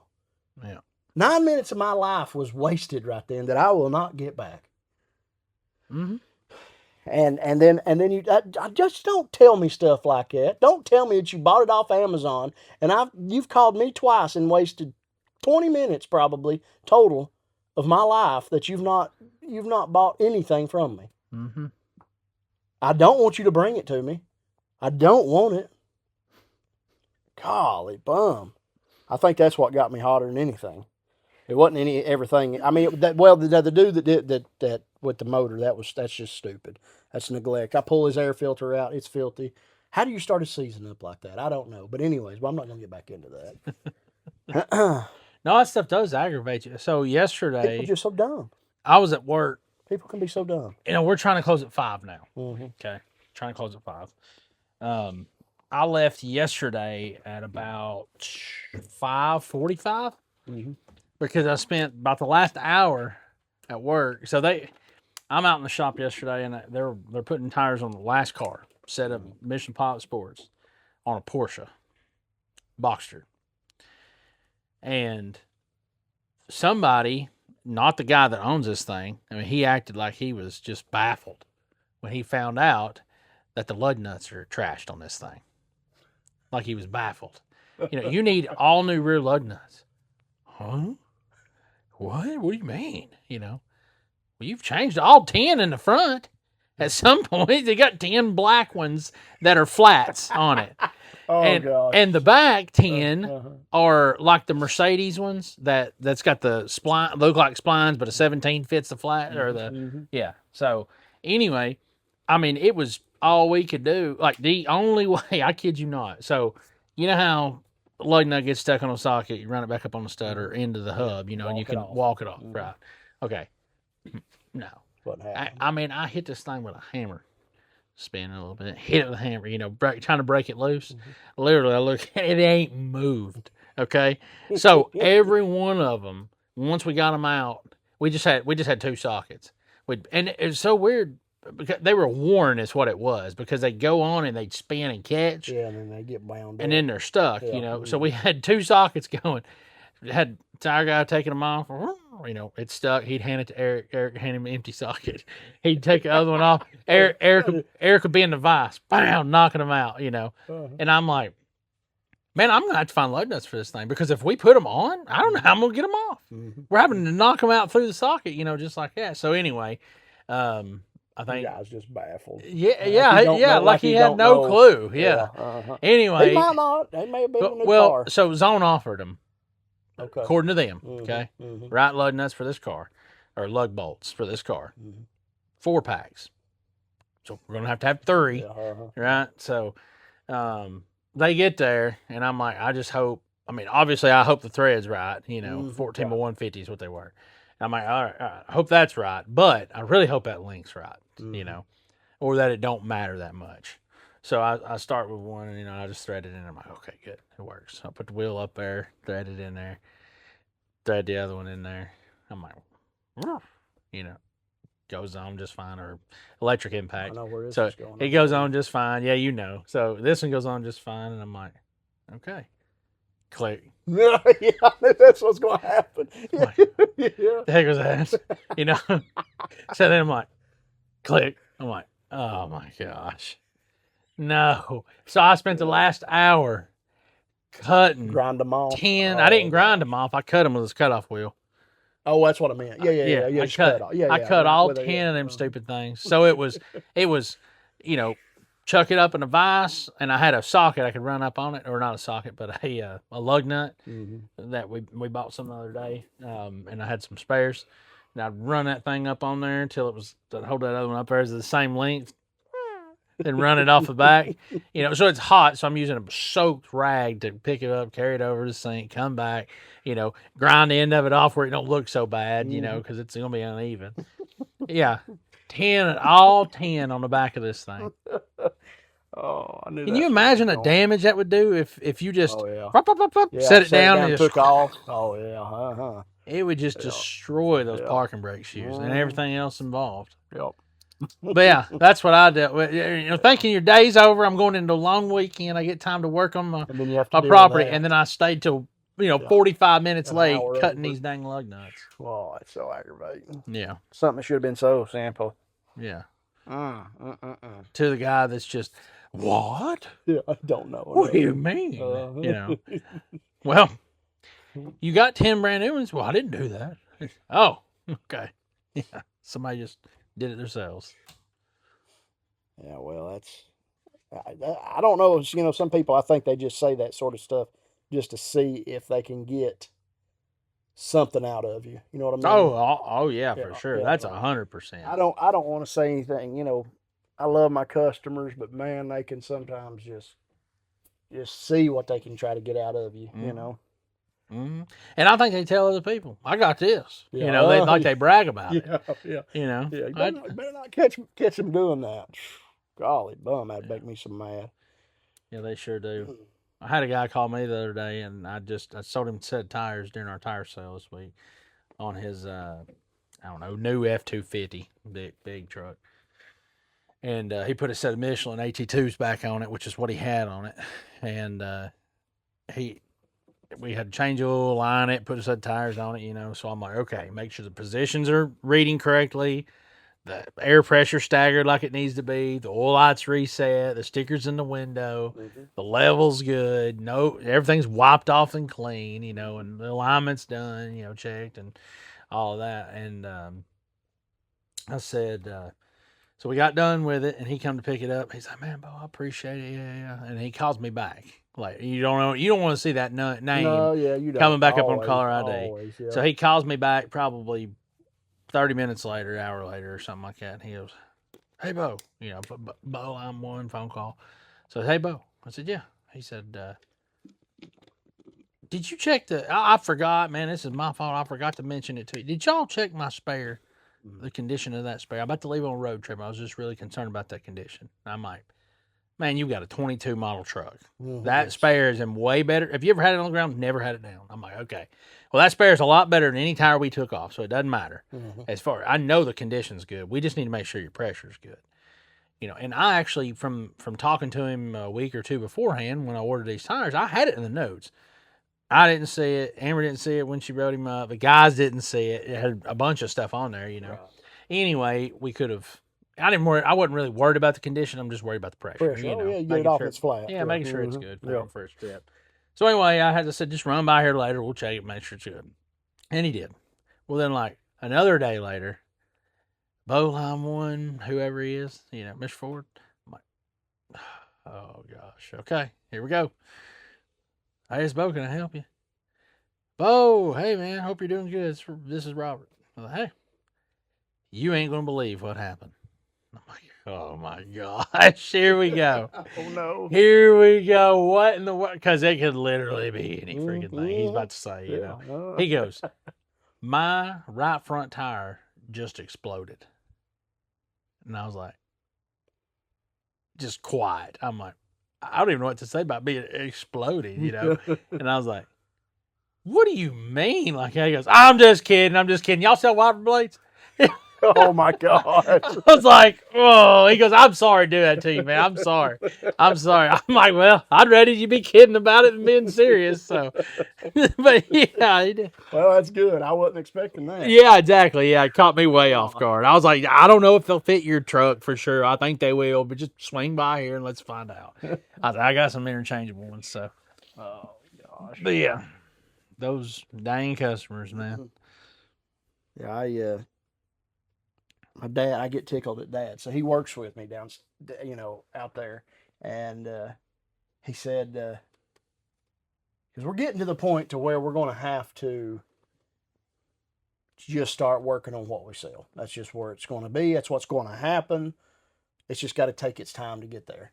Speaker 4: Yeah.
Speaker 3: 9 minutes of my life was wasted right then that I will not get back.
Speaker 4: Mm-hmm.
Speaker 3: And then you I just don't tell me stuff like that. Don't tell me that you bought it off Amazon and you've called me twice and wasted 20 minutes probably total of my life that you've not bought anything from me.
Speaker 4: Mm-hmm.
Speaker 3: I don't want you to bring it to me. I don't want it. Golly bum. I think that's what got me hotter than anything. It wasn't everything. I mean, the dude that did that with the motor, that's just stupid. That's neglect. I pull his air filter out. It's filthy. How do you start a season up like that? I don't know. But anyways, I'm not gonna get back into that.
Speaker 4: No, that stuff does aggravate you. So
Speaker 3: People
Speaker 4: yesterday,
Speaker 3: are just so dumb.
Speaker 4: I was at work.
Speaker 3: People can be so dumb.
Speaker 4: We're trying to close at 5 now.
Speaker 3: Mm-hmm.
Speaker 4: Okay, trying to close at 5. I left yesterday at about 5:45
Speaker 3: Mm-hmm.
Speaker 4: because I spent about the last hour at work. So I'm out in the shop yesterday, and they're putting tires on the last car, set up Mission Pilot Sports on a Porsche Boxster, and somebody, not the guy that owns this thing, I mean, he acted like he was just baffled when he found out that the lug nuts are trashed on this thing. Like he was baffled. You need all new rear lug nuts. Huh? What? What do you mean? Well, you've changed all 10 in the front. At some point, they got 10 black ones that are flats on it.
Speaker 3: Oh, gosh.
Speaker 4: And the back 10 are like the Mercedes ones that's got the spline, look like splines, but a 17 fits the flat or the, yeah. So anyway, I mean, it was all we could do. Like the only way, I kid you not. So you know how the lug nut gets stuck on a socket, you run it back up on the stud or into the hub, and you can walk it off, right? Okay. No.
Speaker 3: What happened?
Speaker 4: I mean, I hit this thing with a hammer, spinning a little bit, hit it with a hammer, trying to break it loose. Literally, I look at it, it ain't moved. Okay, so every one of them, once we got them out, we just had 2 sockets. And it was so weird because they were worn, is what it was, because they go on and they'd spin and catch.
Speaker 3: Yeah, and then they get wound up.
Speaker 4: And then they're stuck.
Speaker 3: Yeah.
Speaker 4: So we had 2 sockets going. Had tire guy taking them off. It's stuck. He'd hand it to Eric. Eric hand him an empty socket. He'd take the other one off. Eric would be in the vise, bam, knocking them out. And I'm like, man, I'm gonna have to find lug nuts for this thing, because if we put them on, I don't know how I'm gonna get them off.
Speaker 3: Mm-hmm.
Speaker 4: We're having to knock them out through the socket, just like that. So anyway, I think
Speaker 3: the guy's just baffled.
Speaker 4: like he had no clue. Yeah. Anyway,
Speaker 3: he might not. They may have been a new
Speaker 4: well,
Speaker 3: car.
Speaker 4: so Zone offered them.
Speaker 3: Okay.
Speaker 4: According to them,
Speaker 3: Mm-hmm.
Speaker 4: okay,
Speaker 3: Mm-hmm.
Speaker 4: right lug nuts for this car, or lug bolts for this car,
Speaker 3: Mm-hmm.
Speaker 4: 4 packs. So we're gonna have 3,
Speaker 3: Yeah,
Speaker 4: right? So, they get there, and I'm like, I just hope. I mean, obviously, I hope the thread's right. 14 by 150 is what they were. And I'm like, all right, I hope that's right, but I really hope that link's right. Or that it don't matter that much. So I start with one, and I just thread it in. I'm like, okay, good, it works. I put the wheel up there, thread it in there, thread the other one in there. I'm like, goes on just fine. Or electric impact.
Speaker 3: I know where this
Speaker 4: So
Speaker 3: is going.
Speaker 4: it goes on just fine. Yeah, So this one goes on just fine, and I'm like, okay, click.
Speaker 3: Yeah, I knew that's what's going to happen.
Speaker 4: Like,
Speaker 3: Yeah.
Speaker 4: the heck was that? So then I'm like, click. I'm like, oh my gosh. No. So I spent the last hour cutting
Speaker 3: Grind them off.
Speaker 4: 10. I didn't grind them off. I cut them with this cutoff wheel.
Speaker 3: Oh, that's what I meant. Yeah.
Speaker 4: I
Speaker 3: just
Speaker 4: cut
Speaker 3: off. Yeah,
Speaker 4: I cut all
Speaker 3: with
Speaker 4: 10 of them stupid things. So it was, chuck it up in a vise, and I had a socket I could run up on it, or not a socket, but a lug nut that we bought some the other day, and I had some spares, and I'd run that thing up on there until I'd hold that other one up there as the same length, then run it off the back, so it's hot, so I'm using a soaked rag to pick it up, carry it over to the sink, come back, grind the end of it off where it don't look so bad, because it's going to be uneven. Yeah. 10 on the back of this thing.
Speaker 3: Oh, I knew.
Speaker 4: Can you imagine the damage that would do if you just set it down and
Speaker 3: took
Speaker 4: just
Speaker 3: off? Oh yeah,
Speaker 4: It would just destroy those parking brake shoes and everything else involved.
Speaker 3: Yep.
Speaker 4: But yeah, that's what I did. Thinking your day's over, I'm going into a long weekend. I get time to work on my
Speaker 3: And then you have to deal
Speaker 4: property,
Speaker 3: with that.
Speaker 4: and then I stayed till 45 minutes
Speaker 3: An
Speaker 4: late
Speaker 3: hour
Speaker 4: cutting
Speaker 3: over.
Speaker 4: these dang lug nuts.
Speaker 3: Oh, it's so aggravating.
Speaker 4: Yeah,
Speaker 3: Something that should have been so simple.
Speaker 4: yeah.
Speaker 3: Mm.
Speaker 4: To the guy that's just, what?
Speaker 3: Yeah, I don't know.
Speaker 4: What do you mean? Well, you got 10 brand new ones? Well, I didn't do that. Oh, okay. Yeah, somebody just did it themselves.
Speaker 3: Yeah, well, that's. I don't know. Some people, I think they just say that sort of stuff just to see if they can get something out of you. You know what I mean?
Speaker 4: Oh yeah, for
Speaker 3: Yeah,
Speaker 4: sure.
Speaker 3: yeah.
Speaker 4: That's 100%.
Speaker 3: I don't want to say anything. You know, I love my customers, but man, they can sometimes just see what they can try to get out of you. You know.
Speaker 4: Mm-hmm. And I think they tell other people, "I got this."
Speaker 3: Yeah.
Speaker 4: You know, they brag about it.
Speaker 3: Yeah.
Speaker 4: You know,
Speaker 3: Yeah. You better not catch them doing that. Golly, bum, that'd make me so mad.
Speaker 4: yeah, they sure do. I had a guy call me the other day, and I sold him a set of tires during our tire sale this week on his I don't know, new F-250 big truck, and he put a set of Michelin AT2s back on it, which is what he had on it, and we had to change oil, line it, put a set of tires on it, you know. So I'm like, okay, make sure the positions are reading correctly, the air pressure staggered like it needs to be, the oil light's reset, the stickers in the window, the level's good, no, everything's wiped off and clean, you know, and the alignment's done, you know, checked and all of that. And I said, so we got done with it, and he come to pick it up. He's like, "Man, Bo, I appreciate it, yeah." And he calls me back. Like, you don't want to see that name
Speaker 3: you don't.
Speaker 4: coming back up
Speaker 3: Always,
Speaker 4: on caller ID.
Speaker 3: always, yeah.
Speaker 4: So he calls me back probably 30 minutes later, an hour later, or something like that. And he goes, "Hey, Bo," you know, Bo, I'm one phone call. So, "Hey, Bo." I said, "Yeah." He said, "Did you check I forgot, man. This is my fault. I forgot to mention it to you. Did y'all check my spare?" The condition of that spare. I'm about to leave on a road trip. I was just really concerned about that condition. I'm like, man, you got a 22 model truck. That spare is in way better. Have you ever had it on the ground? Never had it down. I'm like, okay. Well, that spare is a lot better than any tire we took off, so it doesn't matter. As far I know the condition's good. We just need to make sure your pressure's good. You know, and I actually from talking to him a week or two beforehand when I ordered these tires, I had it in the notes. I didn't see it. Amber didn't see it when she wrote him up. The guys didn't see it. It had a bunch of stuff on there, you know. Right. Anyway, we could have. I wasn't really worried about the condition. I'm just worried about the pressure. You know,
Speaker 3: yeah, you get it off its flat.
Speaker 4: Yeah, making sure it's good for the first trip. So anyway, I had to say, just run by here later. We'll check it, make sure it's good. And he did. Well, then like another day later, Bo Line 1, whoever he is, you know, Mr. Ford. I'm like, oh gosh. Okay, here we go. Hey, it's Bo. Can I help you? Bo, hey, man. Hope you're doing good. This is Robert. I'm like, hey, you ain't going to believe what happened. I'm like, oh, my gosh. Here we go.
Speaker 3: Oh, no.
Speaker 4: Here we go. What in the world? Because it could literally be any freaking thing he's about to say, you know. He goes, my right front tire just exploded. And I was like, just quiet. I'm like, I don't even know what to say about being exploded, you know? And I was like, what do you mean? Like, he goes, I'm just kidding. Y'all sell wiper blades?
Speaker 3: Oh, my God.
Speaker 4: I was like, oh, he goes, I'm sorry to do that to you, man. I'm sorry. I'm like, well, I'd rather you be kidding about it than being serious. So, but yeah, he did.
Speaker 3: Well, that's good. I wasn't expecting that.
Speaker 4: Yeah, exactly. Yeah, it caught me way off guard. I was like, I don't know if they'll fit your truck for sure. I think they will, but just swing by here and let's find out. I got some interchangeable ones, so.
Speaker 3: Oh, gosh.
Speaker 4: But yeah, those dang customers, man.
Speaker 3: Yeah, my dad, I get tickled at Dad. So he works with me down, you know, out there. And he said, because we're getting to the point to where we're going to have to just start working on what we sell. That's just where it's going to be. That's what's going to happen. It's just got to take its time to get there,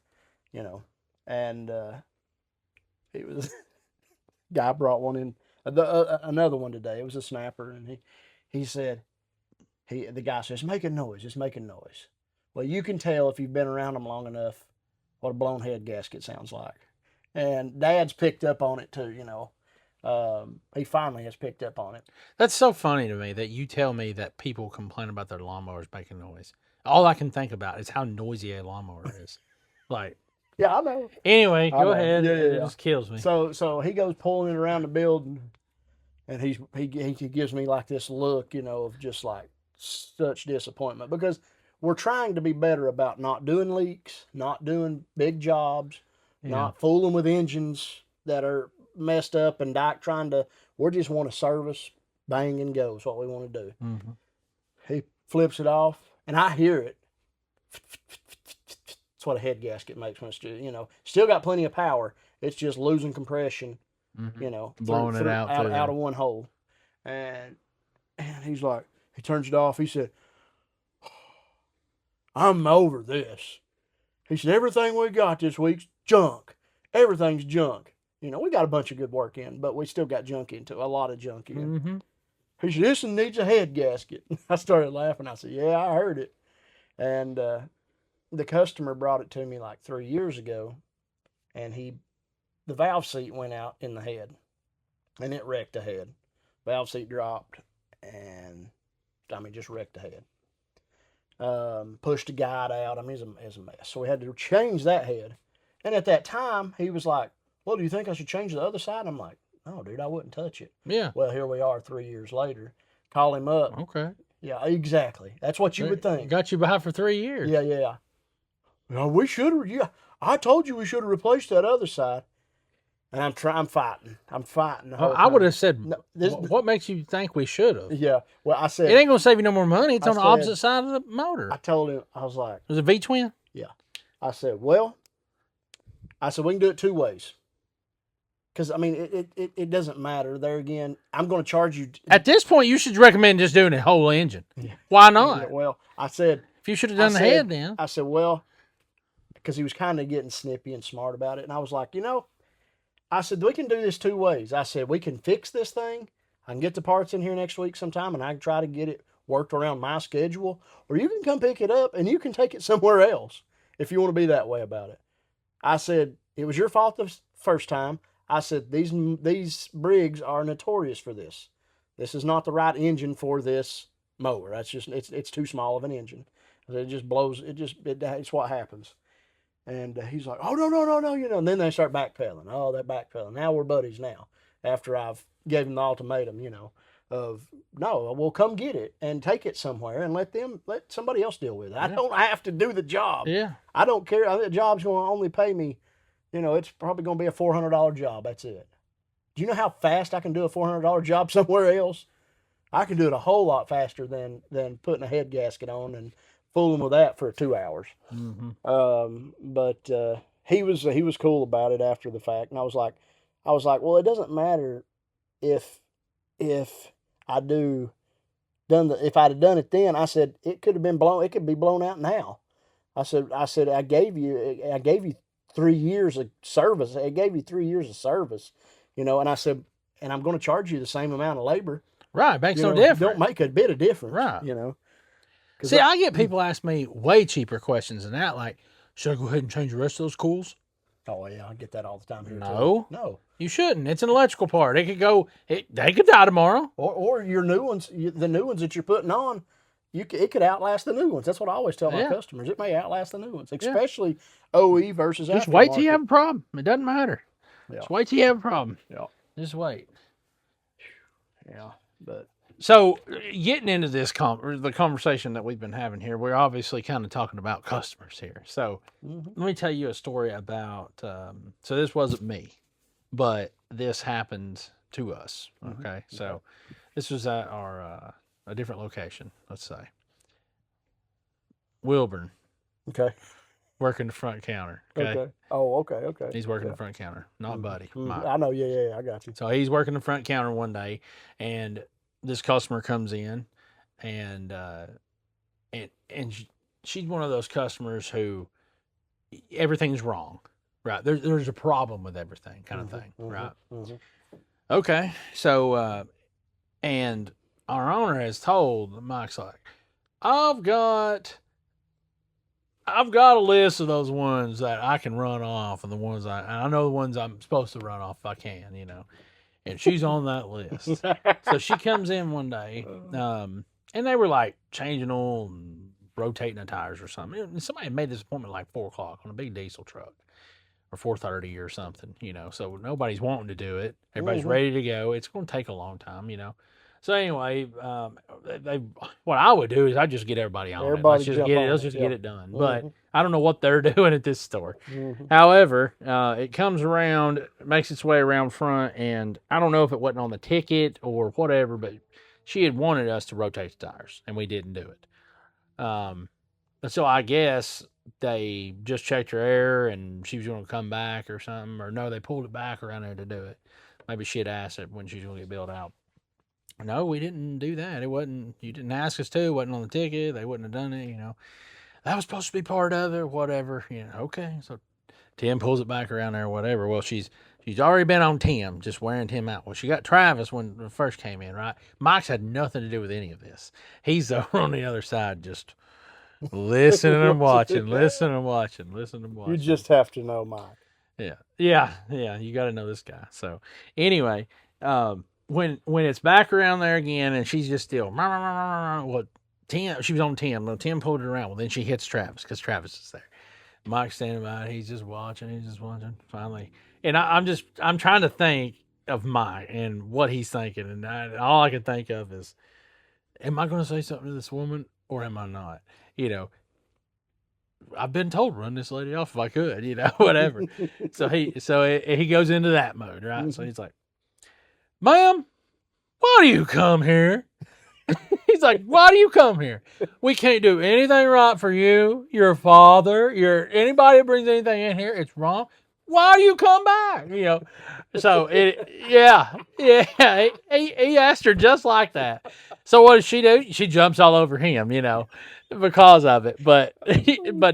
Speaker 3: you know. And it was, guy brought one in, another one today. It was a snapper. And he said, the guy says, it's making noise. Well, you can tell if you've been around them long enough what a blown head gasket sounds like. And Dad's picked up on it too, you know. He finally has picked up on it.
Speaker 4: That's so funny to me that you tell me that people complain about their lawnmowers making noise. All I can think about is how noisy a lawnmower is. Like,
Speaker 3: yeah, I know.
Speaker 4: Anyway, go ahead.
Speaker 3: Yeah.
Speaker 4: It just kills me.
Speaker 3: So he goes pulling it around the building, and he gives me like this look, you know, of just like such disappointment, because we're trying to be better about not doing leaks, not doing big jobs, not fooling with engines that are messed up and we just want to service, bang and go is what we want to do.
Speaker 4: Mm-hmm.
Speaker 3: He flips it off and I hear it. That's what a head gasket makes when it's, you know, still got plenty of power. It's just losing compression, you know,
Speaker 4: blowing it out
Speaker 3: of one hole. And he's like, he turns it off. He said, I'm over this. He said, everything we got this week's junk. Everything's junk. You know, we got a bunch of good work in, but we still got junk into a lot of junk in.
Speaker 4: Mm-hmm.
Speaker 3: He said, this one needs a head gasket. I started laughing. I said, yeah, I heard it. And the customer brought it to me like 3 years ago, and the valve seat went out in the head, and it wrecked the head. Valve seat dropped, and just wrecked the head. Pushed the guide out. It's a mess. So we had to change that head. And at that time, he was like, well, do you think I should change the other side? I'm like, no, dude, I wouldn't touch it.
Speaker 4: Yeah.
Speaker 3: Well, here we are 3 years later. Call him up.
Speaker 4: Okay.
Speaker 3: Yeah, exactly. That's what you would think.
Speaker 4: Got you by for 3 years.
Speaker 3: Yeah. No, we should have. Yeah, I told you we should have replaced that other side. And I'm fighting. The whole
Speaker 4: I would
Speaker 3: time.
Speaker 4: have said,
Speaker 3: No,
Speaker 4: what makes you think we should have?
Speaker 3: Yeah. Well, I said
Speaker 4: It ain't going to save you no more money. It's
Speaker 3: I
Speaker 4: on the
Speaker 3: said-
Speaker 4: opposite side of the motor.
Speaker 3: I told him, I was like,
Speaker 4: It was a V-twin?
Speaker 3: I said, well, we can do it two ways. Because, it doesn't matter. There again, I'm going to charge you.
Speaker 4: At this point, you should recommend just doing the whole engine.
Speaker 3: Yeah.
Speaker 4: Why not?
Speaker 3: Well, I said,
Speaker 4: If you should have done the head then.
Speaker 3: I said, well, because he was kind of getting snippy and smart about it. And I was like, I said, we can do this two ways. I said, we can fix this thing. I can get the parts in here next week sometime, and I can try to get it worked around my schedule. Or you can come pick it up, and you can take it somewhere else if you want to be that way about it. I said, it was your fault the first time. I said, these Briggs are notorious for this. This is not the right engine for this mower. That's just, it's too small of an engine. It just blows, it's what happens. And he's like, oh, no, and then they start backpedaling. Oh, they're backpedaling. Now we're buddies now. After I've gave them the ultimatum, of, no, we'll come get it and take it somewhere and let somebody else deal with it. I don't have to do the job.
Speaker 4: Yeah.
Speaker 3: I don't care. The job's going to only pay me, it's probably going to be a $400 job. That's it. Do you know how fast I can do a $400 job somewhere else? I can do it a whole lot faster than putting a head gasket on and fooling with that for 2 hours.
Speaker 4: Mm-hmm.
Speaker 3: But he was cool about it after the fact, and I was like, well, it doesn't matter if I'd have done it then. I said it could have been blown. It could be blown out now. I said I gave you 3 years of service. I gave you 3 years of service, and I said, and I'm going to charge you the same amount of labor.
Speaker 4: Right, makes no difference.
Speaker 3: Don't make a bit of difference.
Speaker 4: Right. See, I get people ask me way cheaper questions than that, like, should I go ahead and change the rest of those coils?
Speaker 3: Oh yeah, I get that all the time here.
Speaker 4: No.
Speaker 3: Too. No.
Speaker 4: You shouldn't. It's an electrical part. They could die tomorrow.
Speaker 3: Or your new ones, the new ones that you're putting on, it could outlast the new ones. That's what I always tell my customers. It may outlast the new ones, especially OE versus
Speaker 4: Just wait till you
Speaker 3: aftermarket.
Speaker 4: have a problem. It doesn't matter.
Speaker 3: Yeah.
Speaker 4: Just wait till you have a problem.
Speaker 3: Yeah.
Speaker 4: Just wait.
Speaker 3: Yeah, but
Speaker 4: So, getting into this the conversation that we've been having here, we're obviously kind of talking about customers here. So, let me tell you a story about. So this wasn't me, but this happened to us. Okay, so this was at our a different location. Let's say Wilburn
Speaker 3: okay.
Speaker 4: working the front counter. Okay,
Speaker 3: Oh, okay.
Speaker 4: he's working the front counter, not Buddy. Mike.
Speaker 3: I know. Yeah, I got you.
Speaker 4: So he's working the front counter one day, and this customer comes in, and she's one of those customers who everything's wrong, right? There's a problem with everything, kind of thing, right? Okay, so and our owner has told Mike's like, I've got a list of those ones that I can run off, and the ones I know the ones I'm supposed to run off if I can, and she's on that list. So she comes in one day, and they were like changing oil and rotating the tires or something. And somebody had made this appointment like 4:00 on a big diesel truck, or 4:30 or something, So nobody's wanting to do it. Everybody's ready to go. It's going to take a long time, So anyway, what I would do is I'd just get everybody on it. Let's just get it done. But I don't know what they're doing at this store. However, it comes around, makes its way around front, and I don't know if it wasn't on the ticket or whatever, but she had wanted us to rotate the tires, and we didn't do it. So I guess they just checked her air, and she was going to come back or something, or no, they pulled it back around there to do it. Maybe she had asked it when she was going to get billed out. no, we didn't do that. It wasn't, you didn't ask us to, it wasn't on the ticket. They wouldn't have done it, you know. That was supposed to be part of it, whatever, you know. Okay. So Tim pulls it back around there, whatever. Well, she's already been on Tim, just wearing Tim out. Well, she got Travis when it first came in, right? Mike's had nothing to do with any of this. He's over on the other side, just listening and watching, listening and watching, listening and watching.
Speaker 3: You just have to know Mike.
Speaker 4: Yeah. You got to know this guy. So anyway, when it's back around there again, and she's just still, well, Tim, she was on Tim. Well, Tim pulled it around. Well, then she hits Travis because Travis is there. Mike's standing by. He's just watching. Finally, and I'm trying to think of Mike and what he's thinking, and all I can think of is, am I going to say something to this woman or am I not? You know, I've been told run this lady off if I could, you know, whatever. so he goes into that mode, right? So he's like, "Ma'am, why do you come here?" He's like, "Why do you come here? We can't do anything right for you, your father, anybody that brings anything in here, it's wrong. Why do you come back?" You know, so he asked her just like that. So what does she do? She jumps all over him, you know, because of it. But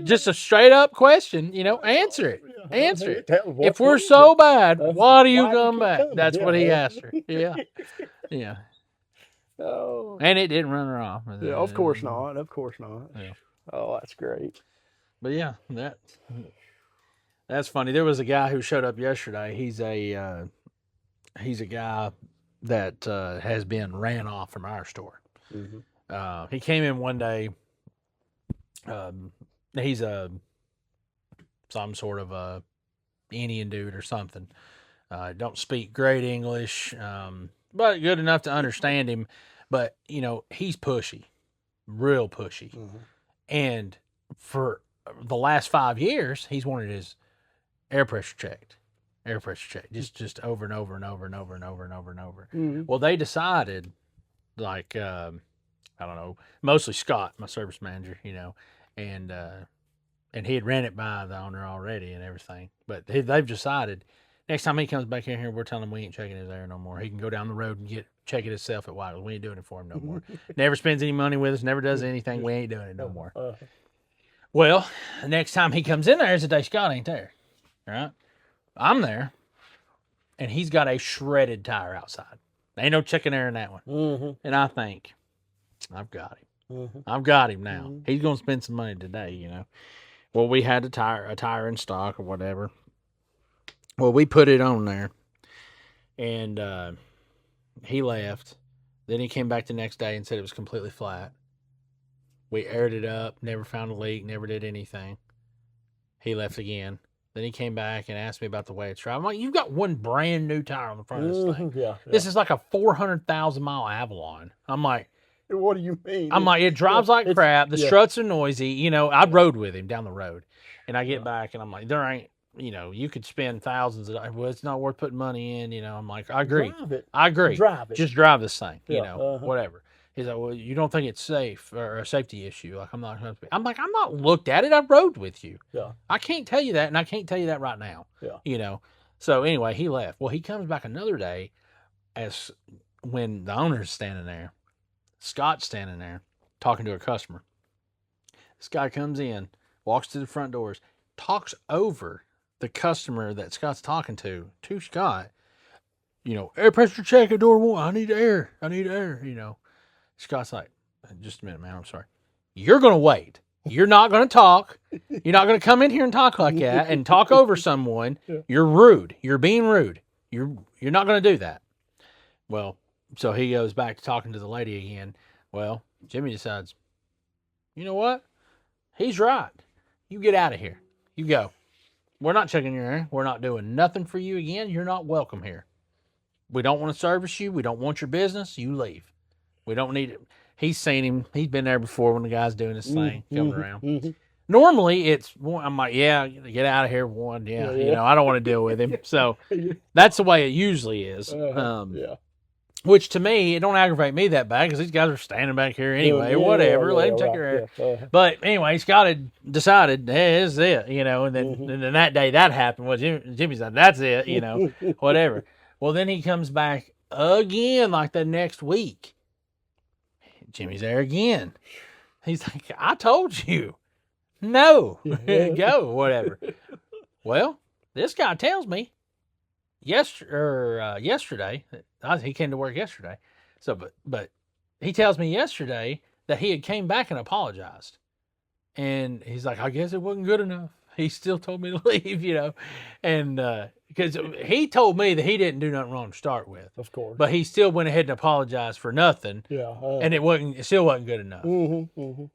Speaker 4: just a straight up question, you know, answer it. If we're so bad, why do you come back? That's what he asked her. Yeah.
Speaker 3: Oh.
Speaker 4: And it didn't run her off.
Speaker 3: Yeah, of course not.
Speaker 4: Yeah.
Speaker 3: Oh, that's great.
Speaker 4: But yeah, that's funny. There was a guy who showed up yesterday. He's a guy that has been ran off from our store.
Speaker 3: Mm-hmm.
Speaker 4: He came in one day. He's some sort of a Indian dude or something. Don't speak great English, but good enough to understand him. But, you know, he's pushy, real pushy.
Speaker 3: Mm-hmm.
Speaker 4: And for the last 5 years, he's wanted his air pressure checked, just over and over and over and over and over and over and over.
Speaker 3: Mm-hmm.
Speaker 4: Well, they decided, like, I don't know, mostly Scott, my service manager, you know, and he had ran it by the owner already and everything. But they've decided next time he comes back in here, we're telling him we ain't checking his air no more. He can go down the road and check it himself at Whitehall. We ain't doing it for him no more. Never spends any money with us, never does anything. We ain't doing it no more. Well, the next time he comes in there is the day Scott ain't there. Right? I'm there, and he's got a shredded tire outside. Ain't no checking air in that one.
Speaker 3: Mm-hmm.
Speaker 4: And I think, I've got him.
Speaker 3: Mm-hmm.
Speaker 4: I've got him now.
Speaker 3: Mm-hmm.
Speaker 4: He's going to spend some money today, you know. Well, we had a tire in stock or whatever. Well, we put it on there, and he left. Then he came back the next day and said it was completely flat. We aired it up, never found a leak, never did anything. He left again. Then he came back and asked me about the way it's driving. I'm like, you've got one brand new tire on the front of this thing.
Speaker 3: Yeah.
Speaker 4: This is like a 400,000 mile Avalon. I'm like,
Speaker 3: what do you mean?
Speaker 4: it drives like crap. The
Speaker 3: yeah.
Speaker 4: struts are noisy. You know, I rode with him down the road, and I get back and I'm like, there ain't, you know, you could spend thousands of dollars. Well, it's not worth putting money in. You know, I'm like, I agree.
Speaker 3: Drive it.
Speaker 4: I agree.
Speaker 3: Drive it.
Speaker 4: Just drive this thing. You
Speaker 3: Yeah,
Speaker 4: know, whatever. He's like, well, you don't think it's safe or a safety issue? Like, I'm like, I'm not looked at it. I rode with you.
Speaker 3: Yeah.
Speaker 4: I can't tell you that, and I can't tell you that right now.
Speaker 3: Yeah.
Speaker 4: You know. So anyway, he left. Well, he comes back another day, as when the owner's standing there, Scott's standing there talking to a customer. This guy comes in, walks to the front doors, talks over the customer that Scott's talking to Scott. You know, air pressure check at door 1. I need air. You know. Scott's like, just a minute, man. I'm sorry. You're going to wait. You're not going to talk. You're not going to come in here and talk like that and talk over someone.
Speaker 3: Yeah.
Speaker 4: You're rude. You're being rude. You're not going to do that. Well, so he goes back to talking to the lady again. Well, Jimmy decides, you know what? He's right. You get out of here. You go. We're not checking your air. We're not doing nothing for you again. You're not welcome here. We don't want to service you. We don't want your business. You leave. We don't need it. He's seen him. He's been there before when the guy's doing this thing, coming around. Mm-hmm. Normally, it's, I'm like, yeah, get out of here, one. Yeah, you know, I don't want to deal with him. So that's the way it usually is.
Speaker 3: Yeah.
Speaker 4: Which to me, it don't aggravate me that bad because these guys are standing back here anyway, whatever. Let him take your air. Yeah. But anyway, Scott had decided, hey, this is it, you know. And then, and then that day that happened. Well, Jimmy's like, that's it, you know, whatever. Well, then he comes back again like the next week. Jimmy's there again. He's like, I told you. No. Go, whatever. Well, this guy tells me yesterday, he came to work yesterday. So, but he tells me yesterday that he had came back and apologized. And he's like, I guess it wasn't good enough. He still told me to leave, and because he told me that he didn't do nothing wrong to start with.
Speaker 3: Of course.
Speaker 4: But he still went ahead and apologized for nothing.
Speaker 3: Yeah.
Speaker 4: And it still wasn't good enough.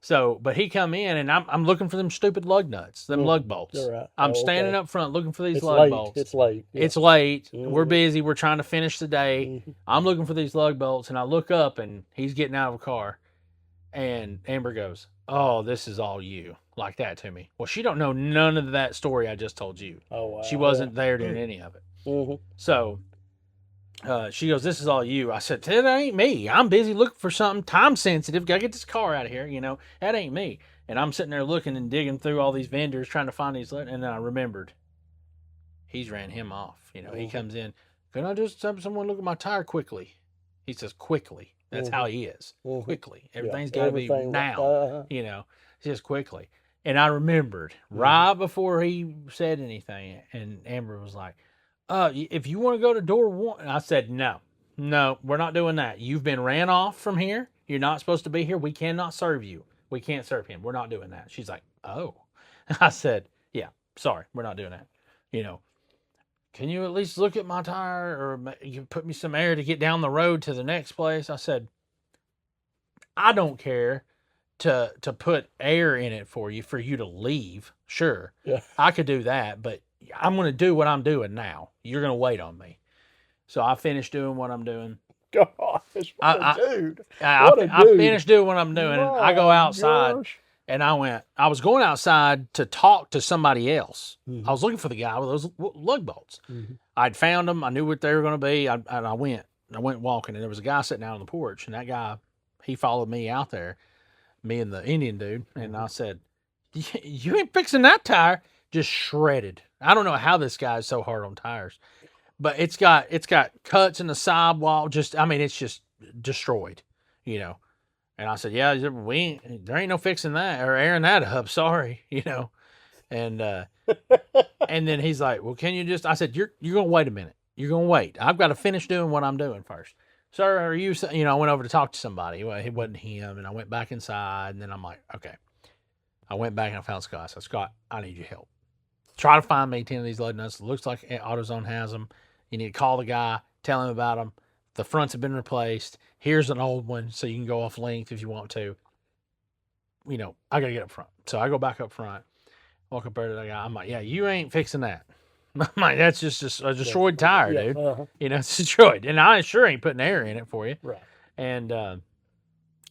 Speaker 4: So, but he come in and I'm looking for them stupid lug nuts, them lug bolts.
Speaker 3: You're right.
Speaker 4: I'm standing up front looking for these
Speaker 3: It's
Speaker 4: lug
Speaker 3: late.
Speaker 4: bolts.
Speaker 3: It's late. Yeah.
Speaker 4: It's late. We're busy. We're trying to finish the day. I'm looking for these lug bolts, and I look up, and he's getting out of a car. And Amber goes, "Oh, this is all you," like that to me. Well, she don't know none of that story I just told you.
Speaker 3: Oh, wow.
Speaker 4: She wasn't there during any of it. So she goes, "This is all you." I said, "That ain't me. I'm busy looking for something time sensitive. Gotta get this car out of here. That ain't me." And I'm sitting there looking and digging through all these vendors trying to find these. And then I remembered he's ran him off. He comes in. Can I just have someone look at my tire quickly? He says, quickly. That's how he is. Quickly. Everything's got to be now. Just quickly. And I remembered right before he said anything. And Amber was like, if you want to go to door 1. And I said, no, we're not doing that. You've been ran off from here. You're not supposed to be here. We cannot serve you. We can't serve him. We're not doing that. She's like, oh. I said, yeah, sorry. We're not doing that. Can you at least look at my tire, or you put me some air to get down the road to the next place? I said, I don't care to put air in it for you to leave. Sure.
Speaker 3: Yeah.
Speaker 4: I could do that, but I'm going to do what I'm doing now. You're going to wait on me. So I finished doing what I'm doing.
Speaker 3: Gosh, what a dude.
Speaker 4: I finished doing what I'm doing. And I go outside. And I was going outside to talk to somebody else. I was looking for the guy with those lug bolts. I'd found them. I knew what they were going to be. I went walking, and there was a guy sitting out on the porch, and that guy, he followed me out there, me and the Indian dude. And I said, you ain't fixing that tire. Just shredded. I don't know how this guy is so hard on tires, but it's got cuts in the sidewall. It's just destroyed, And I said, yeah, there ain't no fixing that or airing that up. Sorry, And and then he's like, well, can you just? I said, you're gonna wait a minute. You're gonna wait. I've got to finish doing what I'm doing first. Sir, are you? I went over to talk to somebody. Well, it wasn't him, and I went back inside, and then I'm like, okay. I went back and I found Scott. I said, Scott, I need your help. Try to find me 10 of these lug nuts. It looks like AutoZone has them. You need to call the guy, tell him about them. The fronts have been replaced. Here's an old one, so you can go off length if you want to. I got to get up front. So I go back up front, walk up there to the guy. I'm like, yeah, you ain't fixing that. I'm like, that's just a destroyed tire, dude. It's destroyed. And I sure ain't putting air in it for you.
Speaker 3: Right.
Speaker 4: And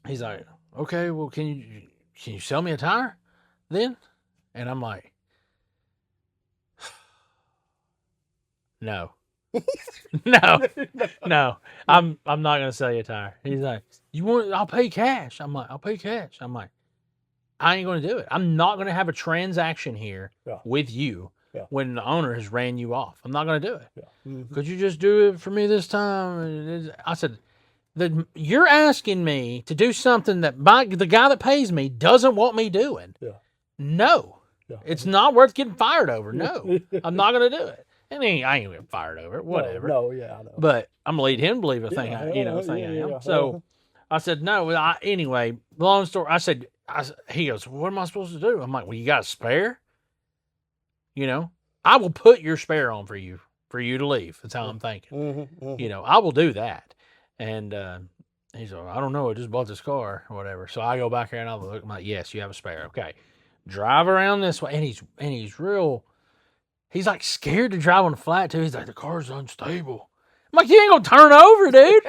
Speaker 4: he's like, okay, well, can you sell me a tire then? And I'm like, no. No. I'm not gonna sell you a tire. He's like, I'll pay cash. I'm like, I'll pay cash. I'm like, I ain't gonna do it. I'm not gonna have a transaction here with you when the owner has ran you off. I'm not gonna do it. Could you just do it for me this time? I said, you're asking me to do something that the guy that pays me doesn't want me doing. No. It's not worth getting fired over. No. I'm not gonna do it. And I ain't getting fired over it. Whatever.
Speaker 3: No, yeah, I know.
Speaker 4: But I'm gonna lead him to believe a thing. I am. So I said no. Anyway, long story. I said. He goes, what am I supposed to do? I'm like, well, you got a spare? I will put your spare on for you to leave. That's how I'm thinking. I will do that. And he's like, I don't know. I just bought this car or whatever. So I go back there and I look. I'm like, yes, you have a spare. Okay, drive around this way. And he's real. He's like scared to drive on the flat too. He's like, the car's unstable. I'm like, you ain't gonna turn over, dude.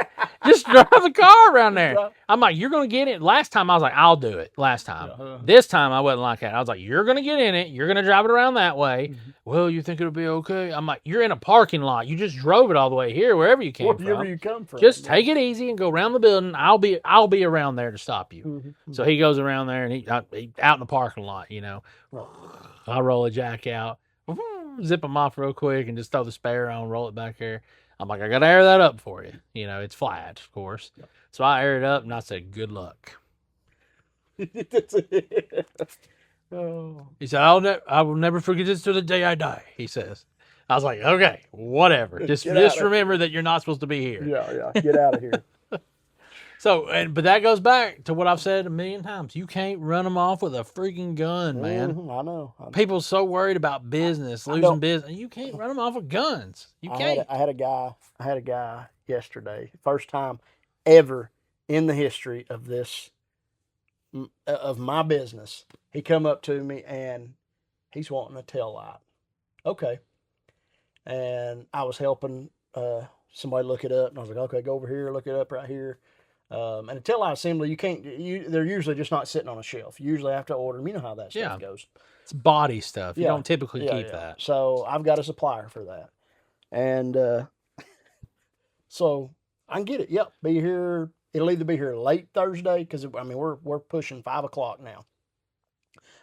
Speaker 4: Just drive the car around there. I'm like, you're gonna get it. Last time I was like, I'll do it. Last time. This time I wasn't like that. I was like, you're gonna get in it. You're gonna drive it around that way. Well, you think it'll be okay? I'm like, you're in a parking lot. You just drove it all the way here, wherever you came from.
Speaker 3: Wherever you come from.
Speaker 4: Just take it easy and go around the building. I'll be around there to stop you. So he goes around there and he out in the parking lot. I roll a jack out, zip him off real quick, and just throw the spare on, roll it back there. I'm like, I got to air that up for you. You know, it's flat, of course. So I aired it up and I said, good luck.
Speaker 3: Oh.
Speaker 4: He said, I will never forget this till the day I die, he says. I was like, okay, whatever. Just remember that you're not supposed to be here.
Speaker 3: Yeah, get out of here.
Speaker 4: So, but that goes back to what I've said a million times. You can't run them off with a freaking gun, man.
Speaker 3: I know.
Speaker 4: People so worried about business, losing business. You can't run them off with guns. You can't.
Speaker 3: I had a guy yesterday, first time ever in the history of this, of my business. He come up to me and he's wanting a tail light. Okay. And I was helping somebody look it up, and I was like, okay, go over here, look it up right here. And a tail light assembly, they're usually just not sitting on a shelf. You usually have to order them. You know how that stuff goes.
Speaker 4: It's body stuff. You don't typically keep that.
Speaker 3: So I've got a supplier for that. And so I can get it. Yep, be here. It'll either be here late Thursday, because I mean we're pushing 5 o'clock now.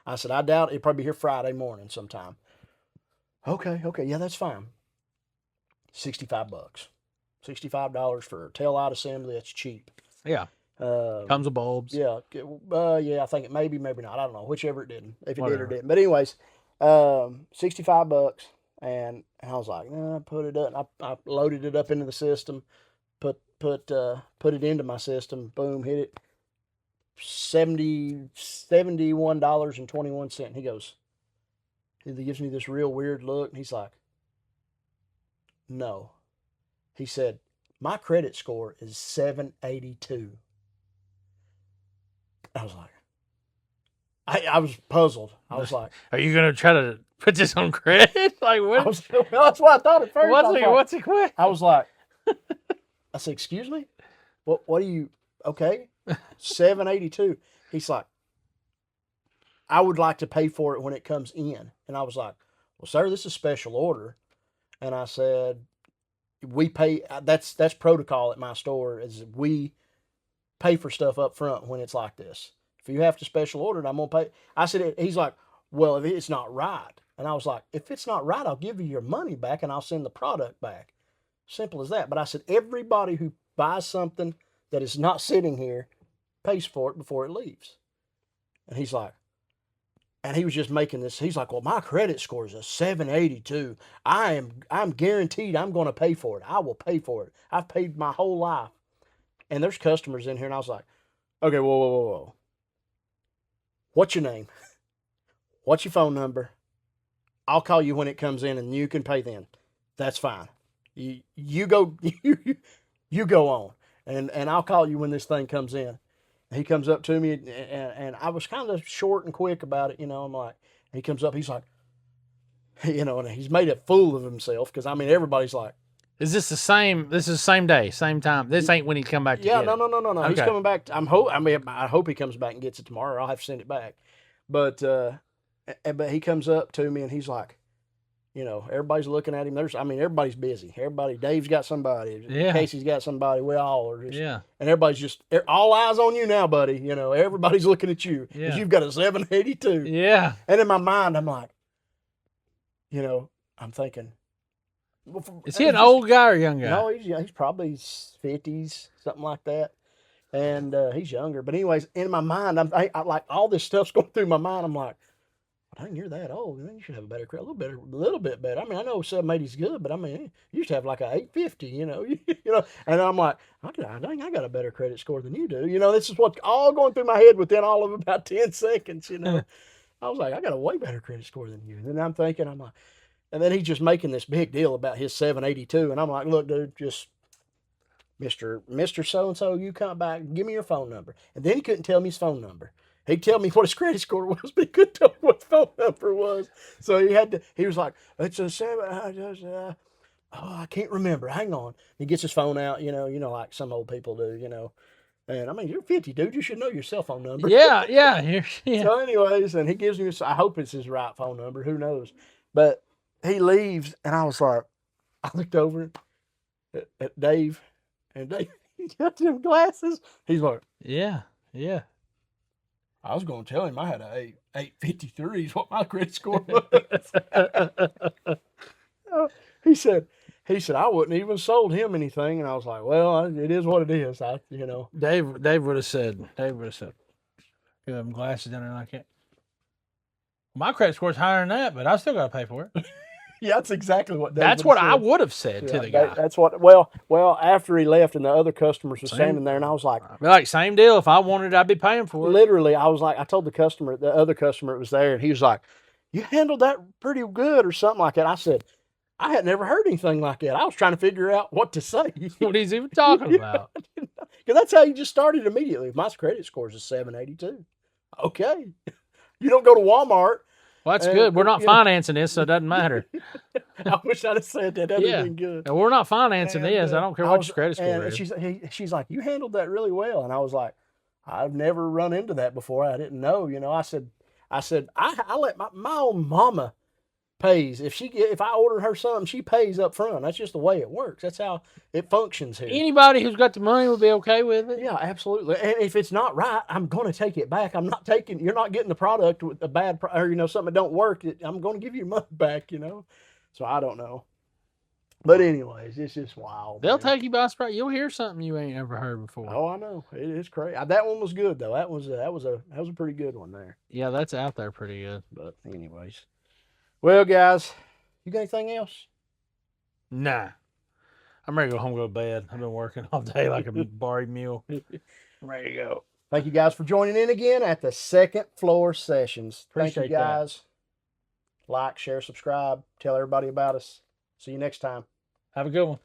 Speaker 3: I said I doubt it'll probably be here Friday morning sometime. Okay, yeah, that's fine. $65. $65 for a tail light assembly. That's cheap.
Speaker 4: Yeah. Comes with bulbs.
Speaker 3: Yeah. I think it maybe not. I don't know. Whichever it didn't. If it did or didn't. But anyways, $65. And I was like, nah, put it up. I loaded it up into the system, put it into my system, boom, hit it. $71.21. He goes, he gives me this real weird look, and he's like, no. He said, my credit score is 782. I was like, I was puzzled. I was like,
Speaker 4: are you going to try to put this on credit? Like, what?
Speaker 3: Well, that's what I thought at first.
Speaker 4: What's it quick?
Speaker 3: I was like, I said, excuse me? What are you, okay? 782. He's like, I would like to pay for it when it comes in. And I was like, well, sir, this is a special order. And I said, we pay, that's protocol at my store, is we pay for stuff up front when it's like this. If you have to special order it, I'm going to pay. I said, he's like, well, if it's not right. And I was like, if it's not right, I'll give you your money back and I'll send the product back. Simple as that. But I said, everybody who buys something that is not sitting here pays for it before it leaves. And he's like, and he was just making this. He's like, well, my credit score is a 782. I'm guaranteed I'm going to pay for it. I will pay for it. I've paid my whole life. And there's customers in here, and I was like, okay, whoa. What's your name? What's your phone number? I'll call you when it comes in, and you can pay then. That's fine. You go you go on, and I'll call you when this thing comes in. He comes up to me, and I was kind of short and quick about it, you know. I'm like, he comes up, he's like, you know, and he's made a fool of himself, because I mean everybody's like,
Speaker 4: is this the same? This is the same day, same time. This ain't when he come back to get it.
Speaker 3: No.
Speaker 4: Okay.
Speaker 3: He's coming back. I hope he comes back and gets it tomorrow. I'll have to send it back. But he comes up to me and he's like, you know, everybody's looking at him. Everybody's busy. Dave's got somebody.
Speaker 4: Yeah.
Speaker 3: Casey's got somebody. We all are just,
Speaker 4: yeah.
Speaker 3: And everybody's just, all eyes on you now, buddy. You know, everybody's looking at you.
Speaker 4: Yeah.
Speaker 3: 'Cause you've got a 782.
Speaker 4: Yeah.
Speaker 3: And in my mind, I'm like, you know, I'm thinking,
Speaker 4: is he an old guy or a young guy?
Speaker 3: No, he's probably 50s, something like that. And he's younger. But anyways, in my mind, I like all this stuff's going through my mind. I'm like, dang, you're that old. Man, you should have a better credit, a little bit better. I mean, I know 780 is good, but I mean, you should have like a 850, you know. You know. And I'm like, I got a better credit score than you do. You know, this is what's all going through my head within all of about 10 seconds, you know. I was like, I got a way better credit score than you. And then I'm thinking, I'm like, and then he's just making this big deal about his 782. And I'm like, look, dude, just Mr. So-and-so, you come back, give me your phone number. And then he couldn't tell me his phone number. He'd tell me what his credit score was, but he couldn't tell me what his phone number was. So he was like, it's a 7, I can't remember. Hang on. He gets his phone out, you know, like some old people do, you know. And I mean, you're 50, dude. You should know your cell phone number.
Speaker 4: Yeah.
Speaker 3: So anyways, and he gives me, I hope it's his right phone number. Who knows? But he leaves, and I was like, I looked over at Dave, and Dave, he got them glasses. He's like,
Speaker 4: yeah.
Speaker 3: I was going to tell him I had a 853 is what my credit score was. He said, He said, I wouldn't even sold him anything. And I was like, well, it is what it is.
Speaker 4: Dave would have said, you have glasses down there like that. My credit score's higher than that, but I still got to pay for it.
Speaker 3: Yeah, that's exactly what Dave
Speaker 4: That's
Speaker 3: would've
Speaker 4: what I
Speaker 3: said.
Speaker 4: would have said to the
Speaker 3: Yeah,
Speaker 4: guy.
Speaker 3: That's what, well, after he left and the other customers were standing there, and I was like,
Speaker 4: I'd be like, same deal. If I wanted it, I'd be paying for it.
Speaker 3: literally, I was like, I told the other customer that was there, and he was like, you handled that pretty good or something like that. I said, I had never heard anything like that. I was trying to figure out what to say.
Speaker 4: What he's even talking about.
Speaker 3: Because that's how you just started immediately. My credit score is a 782. Okay. You don't go to Walmart.
Speaker 4: Well, that's
Speaker 3: And-
Speaker 4: good. We're not
Speaker 3: yeah.
Speaker 4: financing this, so it doesn't matter.
Speaker 3: I wish I'd have said that. That would
Speaker 4: Yeah.
Speaker 3: have been good.
Speaker 4: And we're not financing
Speaker 3: And,
Speaker 4: this. I don't care
Speaker 3: I
Speaker 4: what
Speaker 3: was-
Speaker 4: your credit score
Speaker 3: and
Speaker 4: is.
Speaker 3: she's like, you handled that really well. And I was like, I've never run into that before. I didn't know. I said, I let my own mama pays. If I order her something, she pays up front. That's just the way it works. That's how it functions here.
Speaker 4: Anybody who's got the money will be okay with it.
Speaker 3: Yeah, absolutely. And if it's not right, I'm going to take it back. You're not getting the product with a bad, or something that don't work. I'm going to give you your money back, So I don't know. But anyways, it's just wild.
Speaker 4: They'll
Speaker 3: man.
Speaker 4: take you by surprise. You'll hear something you ain't ever heard before.
Speaker 3: Oh, I know. It is crazy. That one was good though. That was a pretty good one there.
Speaker 4: Yeah, that's out there pretty good.
Speaker 3: But anyways, well, guys, you got anything else?
Speaker 4: Nah. I'm ready to go home and go to bed. I've been working all day like a barry mule. I'm ready to go.
Speaker 3: Thank you guys for joining in again at the Second Floor Sessions. Thank you
Speaker 4: Appreciate that.
Speaker 3: guys. Like, share, subscribe, tell everybody about us. See you next time.
Speaker 4: Have a good one.